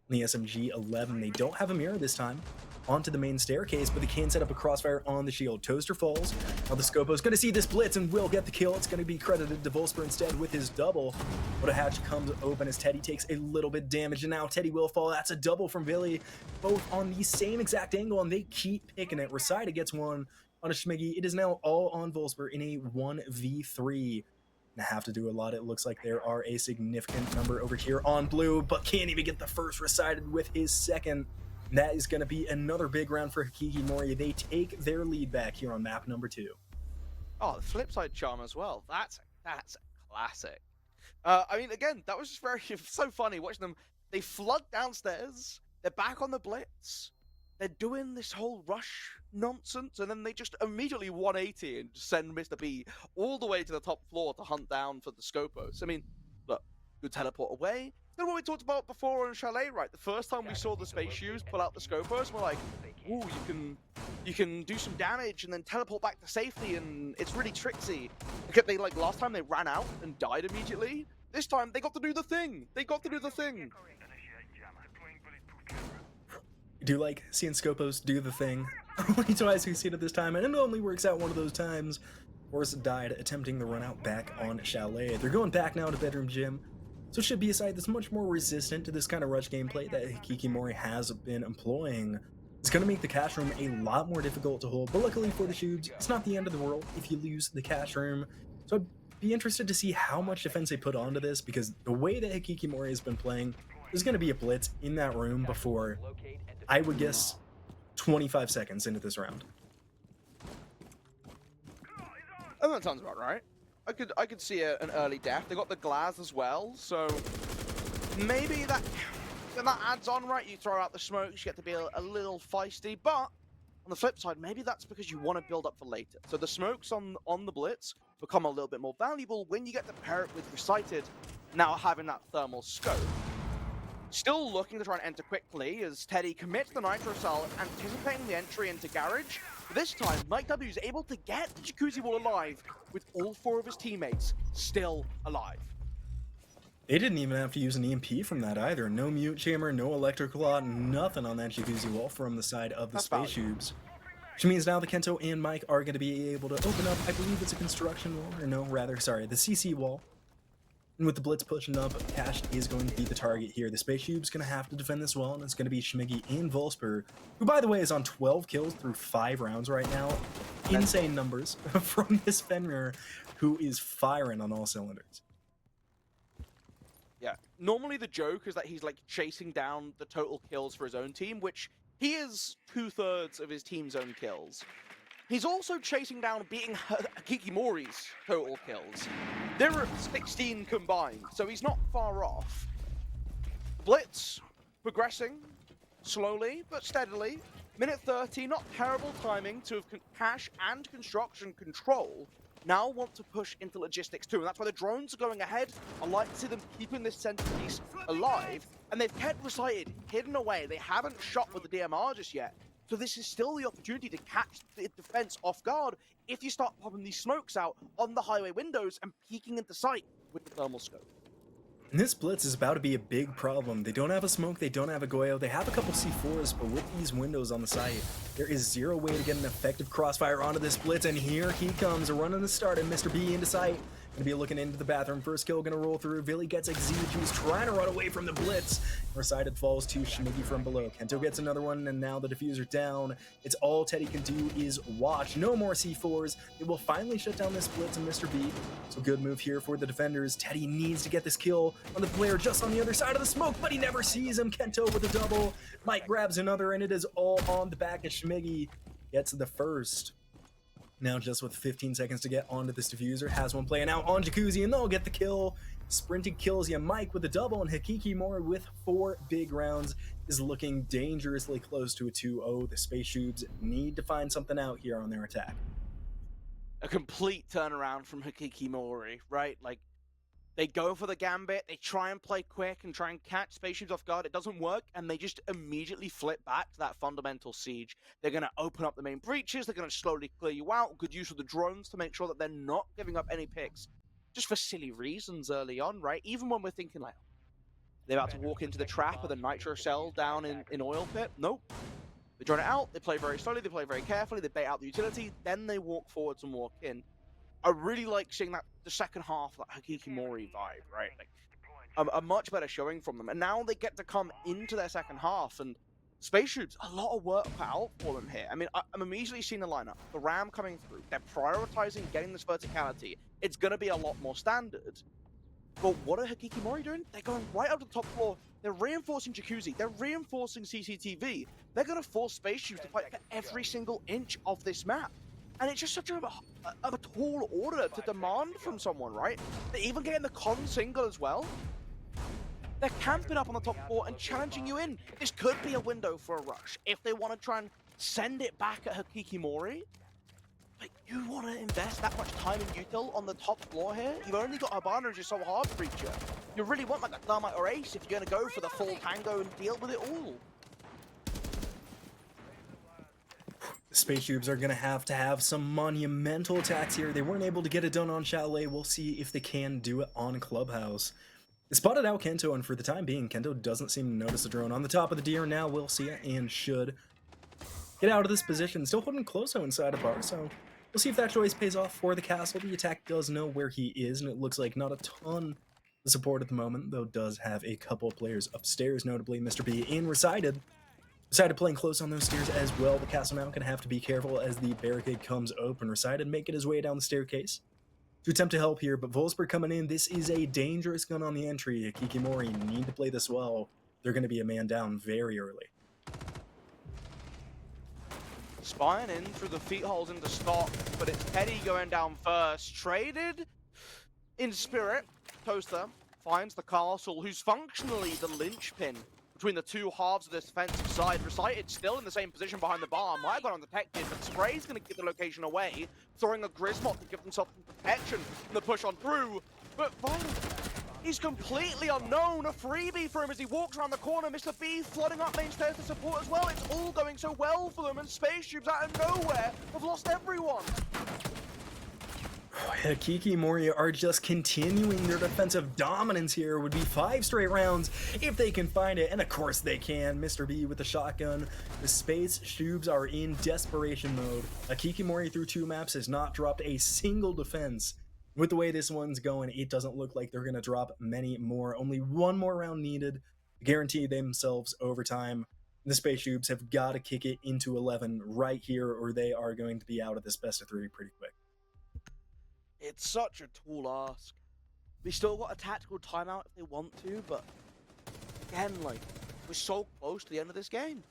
The SMG-11, they don't have a mirror this time onto the main staircase, but they can set up a crossfire on the shield. Toaster falls. Now the Scopo is going to see this blitz and will get the kill. It's going to be credited to Volsper instead with his double. But a hatch comes open as Teddy takes a little bit damage, and now Teddy will fall. That's a double from Villy, both on the same exact angle, and they keep picking it. Resida gets one on a Schmiggy. It is now all on Volsper in a 1v3. And have to do a lot. It looks like there are a significant number over here on blue, but can't even get the first recited with his second. And that is going to be another big round for HAKIKIMORI. They take their lead back here on map number 2. Oh, the flip side charm as well. That's classic. I mean, again, that was just very so funny watching them. They flood downstairs. They're back on the blitz. They're doing this whole rush nonsense, and then they just immediately 180 and send Mr. B all the way to the top floor to hunt down for the Scopos. I mean, look, good teleport away. Then what we talked about before on Chalet, right? The first time we saw the SPACESHOOBS pull out the Scopos, we're like, ooh, you can do some damage and then teleport back to safety, and it's really tricksy. Except they, like, last time they ran out and died immediately. This time they got to do the thing. They got to do the thing. Do like seeing Scopos do the thing. Only twice we've seen it this time, and it only works out one of those times. Horse died attempting the run out back on Chalet. They're going back now to Bedroom Gym, so it should be a side that's much more resistant to this kind of rush gameplay that HAKIKIMORI has been employing. It's going to make the cash room a lot more difficult to hold, but luckily for the Shoobs, it's not the end of the world if you lose the cash room. So I'd be interested to see how much defense they put onto this, because the way that HAKIKIMORI has been playing, there's going to be a blitz in that room before, I would guess, 25 seconds into this round. Oh, that sounds about right. I could see an early death. They got the glass as well, so maybe that adds on, right? You throw out the smoke, you get to be a little feisty, but On the flip side, maybe that's because you want to build up for later. So the smokes on the blitz become a little bit more valuable when you get to pair it with Recited, now having that thermal scope. Still looking to try and enter quickly as Teddy commits the Nitro Cell, anticipating the entry into Garage. This time, Mike W is able to get the Jacuzzi wall alive, with all 4 of his teammates still alive. They didn't even have to use an EMP from that either. No mute chamber, no electrical lot, nothing on that Jacuzzi wall from the side of the SPACESHOOBS. Which means now the Kento and Mike are going to be able to open up, I believe it's a construction wall, or no, rather, sorry, the CC wall. And with the blitz pushing up, Cash is going to be the target here. The SPACESHOOB's going to have to defend this well, and it's going to be Schmiggy and Volsper, who, by the way, is on 12 kills through 5 rounds right now. Insane numbers from this Fenrir, who is firing on all cylinders. Yeah, normally the joke is that he's like chasing down the total kills for his own team, which he is 2/3 of his team's own kills. He's also chasing down beating HAKIKIMORI's total kills. They're at 16 combined, so he's not far off. Blitz, progressing, slowly but steadily. Minute 30, not terrible timing to have Cash and construction control. Now want to push into logistics too, and that's why the drones are going ahead. I like to see them keeping this centerpiece alive, and they've kept Recited hidden away. They haven't shot with the DMR just yet. So this is still the opportunity to catch the defense off guard if you start popping these smokes out on the highway windows and peeking into sight with the thermal scope. And this blitz is about to be a big problem. They don't have a smoke, they don't have a Goyo, they have a couple C4s, but with these windows on the site, there is zero way to get an effective crossfire onto this blitz, and here he comes, running the start, and Mr. B into sight. Gonna be looking into the bathroom. First kill gonna roll through. Billy gets exceeded. He was trying to run away from the blitz. Recited falls to Schmiggy from below. Kento gets another one, and now the diffuser down. It's all Teddy can do is watch. No more C4s. It will finally shut down this blitz and Mr. B. So good move here for the defenders. Teddy needs to get this kill on the player just on the other side of the smoke, but he never sees him. Kento with a double. Mike grabs another, and it is all on the back of Schmiggy. Gets the first. Now just with 15 seconds to get onto this diffuser, has one playing out on Jacuzzi, and they'll get the kill. Sprinting kills you. Mike with a double, and HAKIKIMORI with 4 big rounds is looking dangerously close to a 2-0. The SPACESHOOBS need to find something out here on their attack. A complete turnaround from HAKIKIMORI, right? Like, they go for the gambit, they try and play quick and try and catch SPACESHOOBS off guard. It doesn't work, and they just immediately flip back to that fundamental siege. They're going to open up the main breaches, they're going to slowly clear you out. Good use of the drones to make sure that they're not giving up any picks. Just for silly reasons early on, right? Even when we're thinking like, they're about to walk into the trap of the nitro cell down in oil pit. Nope. They drone it out, they play very slowly, they play very carefully, they bait out the utility, then they walk forwards and walk in. I really like seeing that the second half, that HAKIKIMORI vibe, right? Like, a much better showing from them. And now they get to come into their second half, and SPACESHOOBS, a lot of work put out for them here. I mean, I'm immediately seeing the lineup. The Ram coming through. They're prioritizing getting this verticality. It's going to be a lot more standard. But what are HAKIKIMORI doing? They're going right up to the top floor. They're reinforcing Jacuzzi. They're reinforcing CCTV. They're going to force SPACESHOOBS to fight for every single inch of this map. And it's just such a tall order to demand from someone, right? They're even getting the con single as well. They're camping up on the top floor and challenging you in. This could be a window for a rush. If they want to try and send it back at HAKIKIMORI, like, you want to invest that much time and util on the top floor here? You've only got Habana as your so hard breacher. You really want like a Thermite or Ace if you're going to go for the full tango and deal with it all. SPACESHOOBS are going to have some monumental attacks here. They weren't able to get it done on Chalet. We'll see if they can do it on Clubhouse. They spotted out Kento, and for the time being, Kento doesn't seem to notice the drone on the top of the deer. Now we'll see it and should get out of this position. Still holding Closo inside a bar, so we'll see if that choice pays off for the castle. The attack does know where he is, and it looks like not a ton of support at the moment, though does have a couple of players upstairs, notably Mr. B and Recited. Recited playing close on those stairs as well. The castle now gonna have to be careful as the barricade comes open. Recited making his way down the staircase to attempt to help here, but Volsper coming in. This is a dangerous gun on the entry. HAKIKIMORI need to play this well. They're gonna be a man down very early. Spying in through the feet holes into stock, but it's Teddy going down first. Traded in spirit. Toaster finds the castle, who's functionally the linchpin between the two halves of this defensive side. Recited still in the same position behind the bar. Might have got undetected, but Spray's going to give the location away, throwing a Grismot to give himself some protection from the push on through. But Vital, he's completely unknown. A freebie for him as he walks around the corner. Mr. B flooding up main stairs to support as well. It's all going so well for them, and SPACESHOOBS out of nowhere have lost everyone. HAKIKIMORI are just continuing their defensive dominance here. Would be 5 straight rounds if they can find it, and of course they can. Mr. B with the shotgun. The SPACESHOOBS are in desperation mode. HAKIKIMORI through 2 maps has not dropped a single defense. With the way this one's going, it doesn't look like they're going to drop many more. Only 1 more round needed to guarantee themselves overtime. The SPACESHOOBS have got to kick it into 11 right here, or they are going to be out of this best of 3 pretty quick. It's such a tall ask. We still got a tactical timeout if they want to, but again, like, we're so close to the end of this game.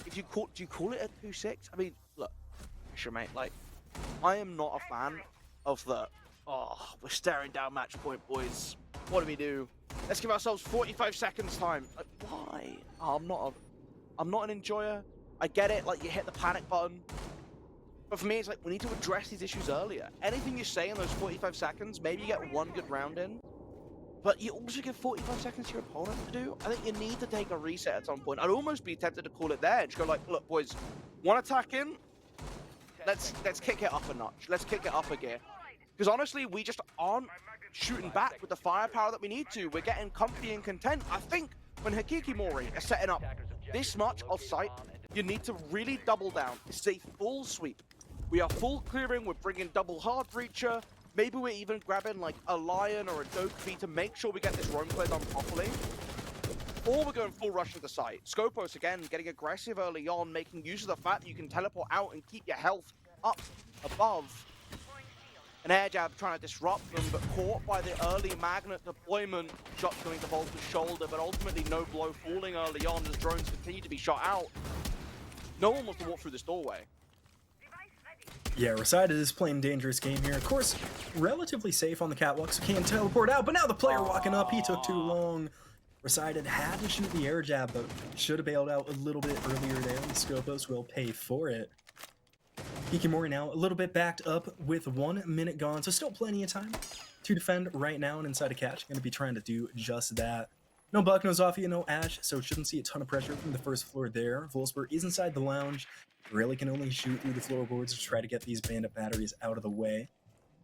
If you call, do you call it a 2-6? I mean, look, sure, mate. Like, I am not a fan of the, oh, we're staring down match point, boys. What do we do? Let's give ourselves 45 seconds time. Like, why? Oh, I'm not an enjoyer. I get it. Like, you hit the panic button. But for me, it's like, we need to address these issues earlier. Anything you say in those 45 seconds, maybe you get 1 good round in, but you also give 45 seconds to your opponent to do. I think you need to take a reset at some point. I'd almost be tempted to call it there and just go like, look, boys, one attack in, let's kick it up a notch. Let's kick it up a gear. Because honestly, we just aren't shooting back with the firepower that we need to. We're getting comfy and content. I think when HAKIKIMORI is setting up this much off site, you need to really double down. This is a full sweep. We are full clearing, we're bringing double hard breacher. Maybe we're even grabbing like a Lion or a Dokkaebi to make sure we get this roam clear done properly. Or we're going full rush to the site. Scopos, again, getting aggressive early on, making use of the fact that you can teleport out and keep your health up above. An air jab trying to disrupt them, but caught by the early magnet deployment. Shot coming to Volta's shoulder, but ultimately no blow falling early on as drones continue to be shot out. No one wants to walk through this doorway. Yeah, Recited is playing dangerous game here. Of course, relatively safe on the catwalk, so can't teleport out, but now the player walking up, he took too long. Recited had to shoot the air jab, but should have bailed out a little bit earlier there, and Scopos will pay for it. HAKIKIMORI now a little bit backed up with 1 minute gone, so still plenty of time to defend right now, and inside a catch, going to be trying to do just that. No Buck, no Zofia, no Ash, so shouldn't see a ton of pressure from the first floor there. Volsper is inside the lounge. Really can only shoot through the floorboards to try to get these bandit batteries out of the way.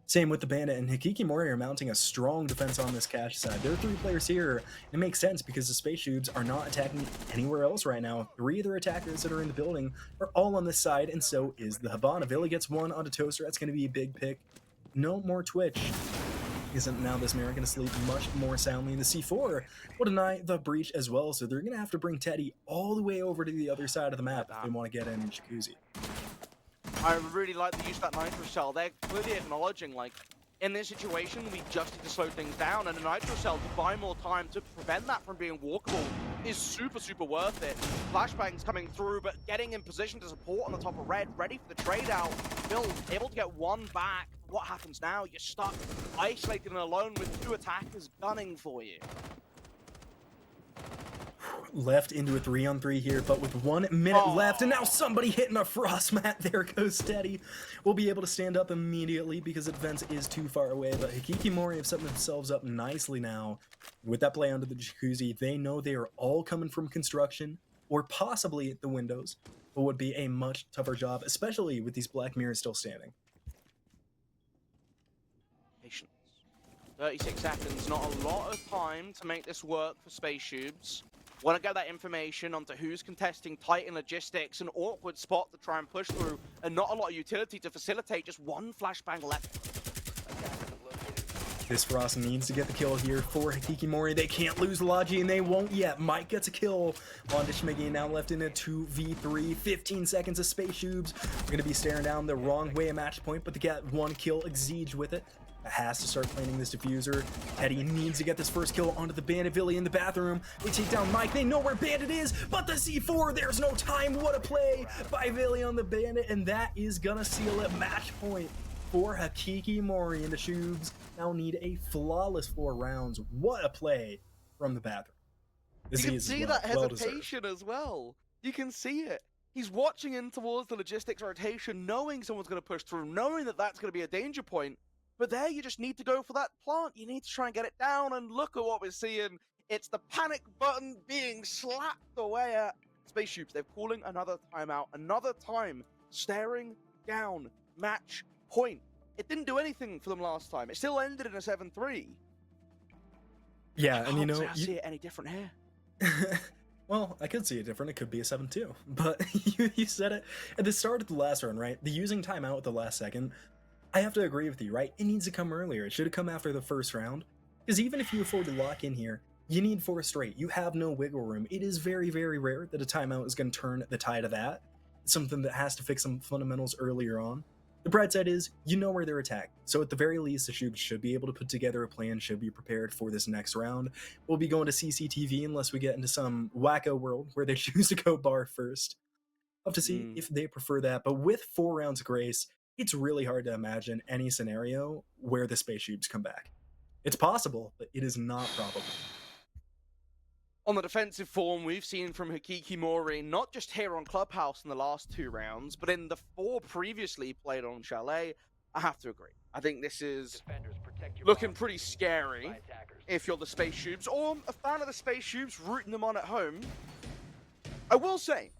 Same with the bandit, and HAKIKIMORI are mounting a strong defense on this cache side. There are 3 players here. It makes sense because the SPACESHOOBS are not attacking anywhere else right now. 3 of their attackers that are in the building are all on this side, and so is the Havana. Villa gets 1 onto Toaster. That's going to be a big pick. No more Twitch. Isn't now this Mara going to sleep much more soundly? The C4 will deny the breach as well, so they're going to have to bring Teddy all the way over to the other side of the map if they want to get in Jacuzzi. I really like the use of that Nitro Cell. They're clearly acknowledging, like, in this situation, we just need to slow things down, and a Nitro Cell to buy more time to prevent that from being walkable is super, super worth it. Flashbangs coming through, but getting in position to support on the top of red, ready for the trade out. Bill able to get 1 back. What happens now? You're stuck, isolated and alone with 2 attackers gunning for you. Left into a 3-on-3 here, but with 1 minute left, and now somebody hitting a frost mat. There goes Teddy. We'll be able to stand up immediately because the defense is too far away, but HAKIKIMORI have set themselves up nicely now. With that play onto the Jacuzzi, they know they are all coming from construction, or possibly the windows, but would be a much tougher job, especially with these black mirrors still standing. Patience. 36 seconds, not a lot of time to make this work for SPACESHOOBS. Want to get that information onto who's contesting tight in logistics, an awkward spot to try and push through, and not a lot of utility to facilitate, just 1 flashbang left. This Frost needs to get the kill here for HAKIKIMORI. They can't lose Logi, and they won't yet. Mike gets a kill on Dishmegi, now left in a 2v3. 15 seconds of SPACESHOOBS. We're going to be staring down the wrong way at match point, but they get 1 kill. Exige with it. Has to start planning this diffuser. Teddy needs to get this first kill onto the Bandit. Villy in the bathroom. They take down Mike. They know where Bandit is, but the C4, there's no time. What a play by Villy on the Bandit, and that is gonna seal it. Match point for HAKIKIMORI, and the Shoobs now need a flawless 4 rounds. What a play from the bathroom. The You can Z's as see well. that Well deserved. hesitation as well. You can see it. He's watching in towards the logistics rotation, knowing someone's going to push through, knowing that that's going to be a danger point. But there, you just need to go for that plant. You need to try and get it down, and look at what we're seeing. It's the panic button being slapped away at SPACESHOOBS. They're calling another timeout, another time, staring down, match point. It didn't do anything for them last time. It still ended in a 7-3. Yeah, and you know, I see it any different here. well, I could see it different. It could be a 7-2. But you said it at the start of the last round, right? The using timeout at the last second. I have to agree with you, right? It needs to come earlier. It should have come after the first round. Because even if you afford to lock in here, you need 4 straight. You have no wiggle room. It is very, very rare that a timeout is going to turn the tide of that. It's something that has to fix some fundamentals earlier on. The bright side is, you know where they're attacked. So at the very least, the Shoobs should be able to put together a plan, should be prepared for this next round. We'll be going to CCTV unless we get into some wacko world where they choose to go bar first. I'll have to see if they prefer that. But with 4 rounds of grace, it's really hard to imagine any scenario where the SPACESHOOBS come back. It's possible, but it is not probable. On the defensive form we've seen from HAKIKIMORI, not just here on Clubhouse in the last 2 rounds, but in the 4 previously played on Chalet, I have to agree. I think this is looking pretty scary if you're the SPACESHOOBS, or a fan of the SPACESHOOBS rooting them on at home. I will say,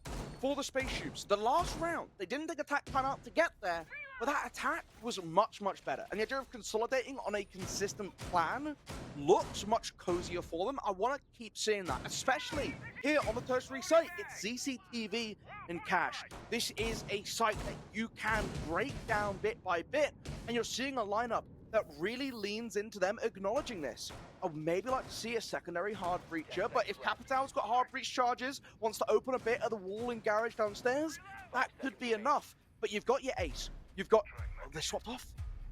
for the SPACESHOOBS, the last round, they didn't take attack time out to get there, but that attack was much, much better. And the idea of consolidating on a consistent plan looks much cozier for them. I want to keep seeing that, especially here on the tertiary site. It's CCTV and Cash. This is a site that you can break down bit by bit, and you're seeing a lineup that really leans into them acknowledging this. I would maybe like to see a secondary hard breacher, but if Capital's got hard breach charges, wants to open a bit of the wall and garage downstairs, that could be enough. But you've got your ace. You've got... Oh, they swapped off.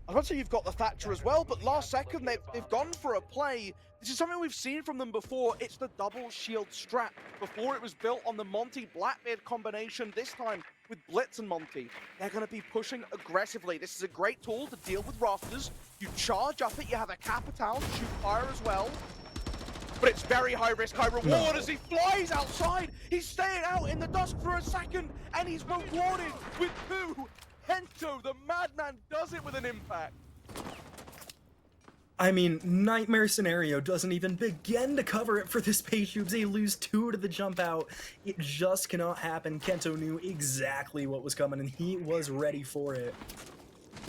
I was about to say you've got the Thatcher as well, but last second they've gone for a play. This is something we've seen from them before. It's the double shield strap. Before it was built on the Monty Blackbeard combination, this time with Blitz and Monty. They're going to be pushing aggressively. This is a great tool to deal with rafters. You charge up it, you have a Capital to shoot fire as well. But it's very high risk, high reward as he flies outside. He's staying out in the dusk for a second, and he's rewarded with 2. Kento, the madman, does it with an impact. I mean, nightmare scenario doesn't even begin to cover it for the SPACESHOOBS. They lose 2 to the jump out. It just cannot happen. Kento knew exactly what was coming, and he was ready for it.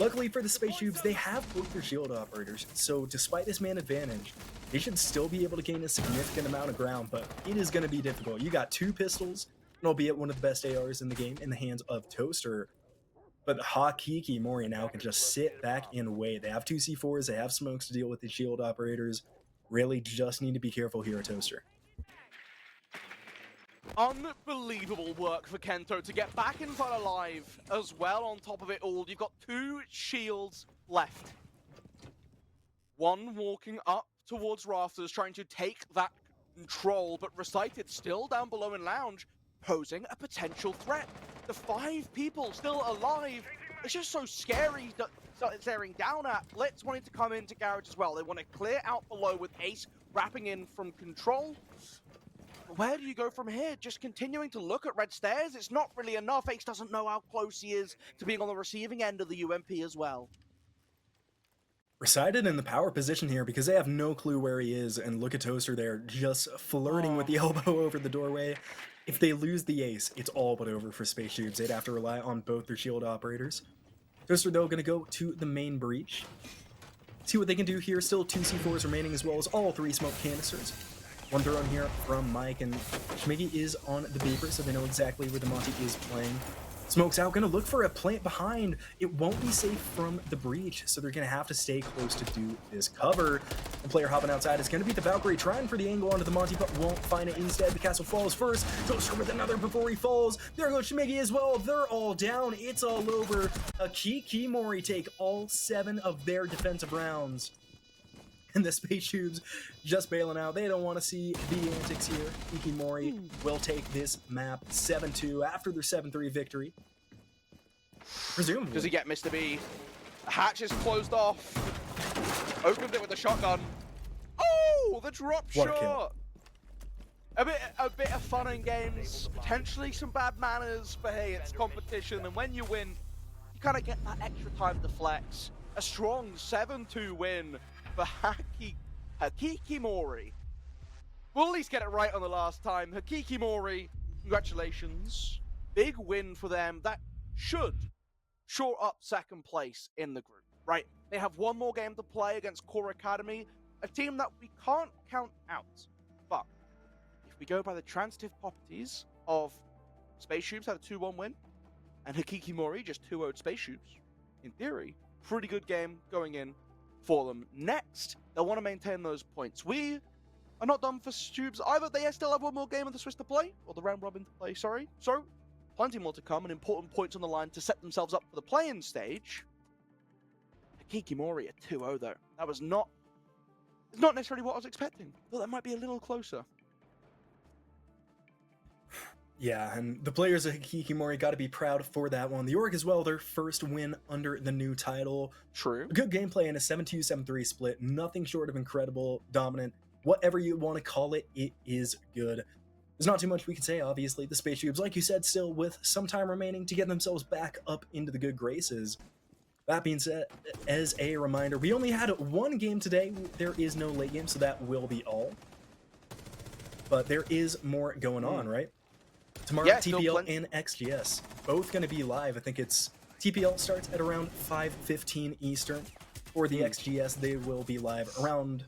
Luckily for the SPACESHOOBS, they have both their shield operators, so despite this man advantage, they should still be able to gain a significant amount of ground, but it is going to be difficult. You got 2 pistols, and albeit one of the best ARs in the game, in the hands of Toaster. But HAKIKIMORI now can just sit back and wait. They have 2 C4s, they have smokes to deal with the shield operators. Really just need to be careful here at Toaster. Unbelievable work for Kento to get back inside alive as well. On top of it all, you've got 2 shields left. One walking up towards rafters, trying to take that control, but Recited still down below in lounge, posing a potential threat. The 5 people still alive. It's just so scary staring down at. Blitz wanting to come into garage as well. They want to clear out below with Ace wrapping in from control. Where do you go from here? Just continuing to look at red stairs? It's not really enough. Ace doesn't know how close he is to being on the receiving end of the UMP as well. Recited in the power position here because they have no clue where he is, and look at Toaster there, just flirting with the elbow over the doorway. If they lose the ace, it's all but over for SPACESHOOBS. They'd have to rely on both their shield operators. Toaster, though, going to go to the main breach. See what they can do here. Still 2 C4s remaining, as well as all 3 smoke canisters. One thrown here from Mike, and Schmiggy is on the beeper, so they know exactly where the Monty is playing. Smoke's out, gonna look for a plant behind. It won't be safe from the breach, so they're gonna have to stay close to do this cover. The player hopping outside is gonna be the Valkyrie, trying for the angle onto the Monty, but won't find it. Instead, the castle falls first. Toaster with another before he falls. There goes Schmiggy as well. They're all down. It's all over. HAKIKIMORI take all 7 of their defensive rounds. And the SPACESHOOBS just bailing out. They don't want to see the antics here. HAKIKIMORI will take this map 7-2 after their 7-3 victory. Presumably. Does he get Mr. B? The hatch is closed off. Opened it with a shotgun. Oh, the drop shot. A bit of fun and games, potentially some bad manners, but hey, it's competition, and when you win, you kind of get that extra time to flex. A strong 7-2 win for HAKIKIMORI. We'll at least get it right on the last time. HAKIKIMORI, congratulations. Big win for them. That should shore up second place in the group, right? They have one more game to play against Core Academy, a team that we can't count out. But if we go by the transitive properties of SPACESHOOBS had a 2-1 win, and HAKIKIMORI just 2-0'd SPACESHOOBS, in theory, pretty good game going in for them. Next, they'll want to maintain those points. We are not done for Shoobs either. They still have one more game of the Swiss to play, or the round robin to play, sorry. So, plenty more to come, and important points on the line to set themselves up for the play-in stage. HAKIKIMORI at 2-0 though. That was not necessarily what I was expecting. Thought that might be a little closer. Yeah, and the players of HAKIKIMORI got to be proud for that one. The org as well, their first win under the new title. True. Good gameplay in a 7-2, 7-3 split. Nothing short of incredible, dominant. Whatever you want to call it, it is good. There's not too much we can say, obviously. The SPACESHOOBS, like you said, still with some time remaining to get themselves back up into the good graces. That being said, as a reminder, we only had one game today. There is no late game, so that will be all. But there is more going on, right? Tomorrow, Yeah, TPL and XGS, both going to be live. I think it's TPL starts at around 5:15 Eastern. For the XGS, they will be live around,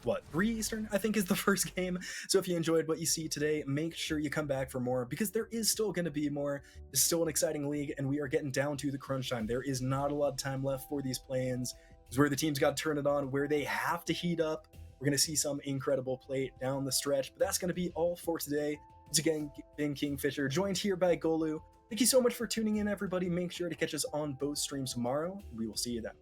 what, 3 Eastern, I think is the first game. So if you enjoyed what you see today, make sure you come back for more, because there is still going to be more. It's still an exciting league, and we are getting down to the crunch time. There is not a lot of time left for these play-ins. It's where the teams got to turn it on, where they have to heat up. We're going to see some incredible play down the stretch, but that's going to be all for today. Once again, been Kingfisher, joined here by Golu. Thank you so much for tuning in, everybody. Make sure to catch us on both streams tomorrow. We will see you then.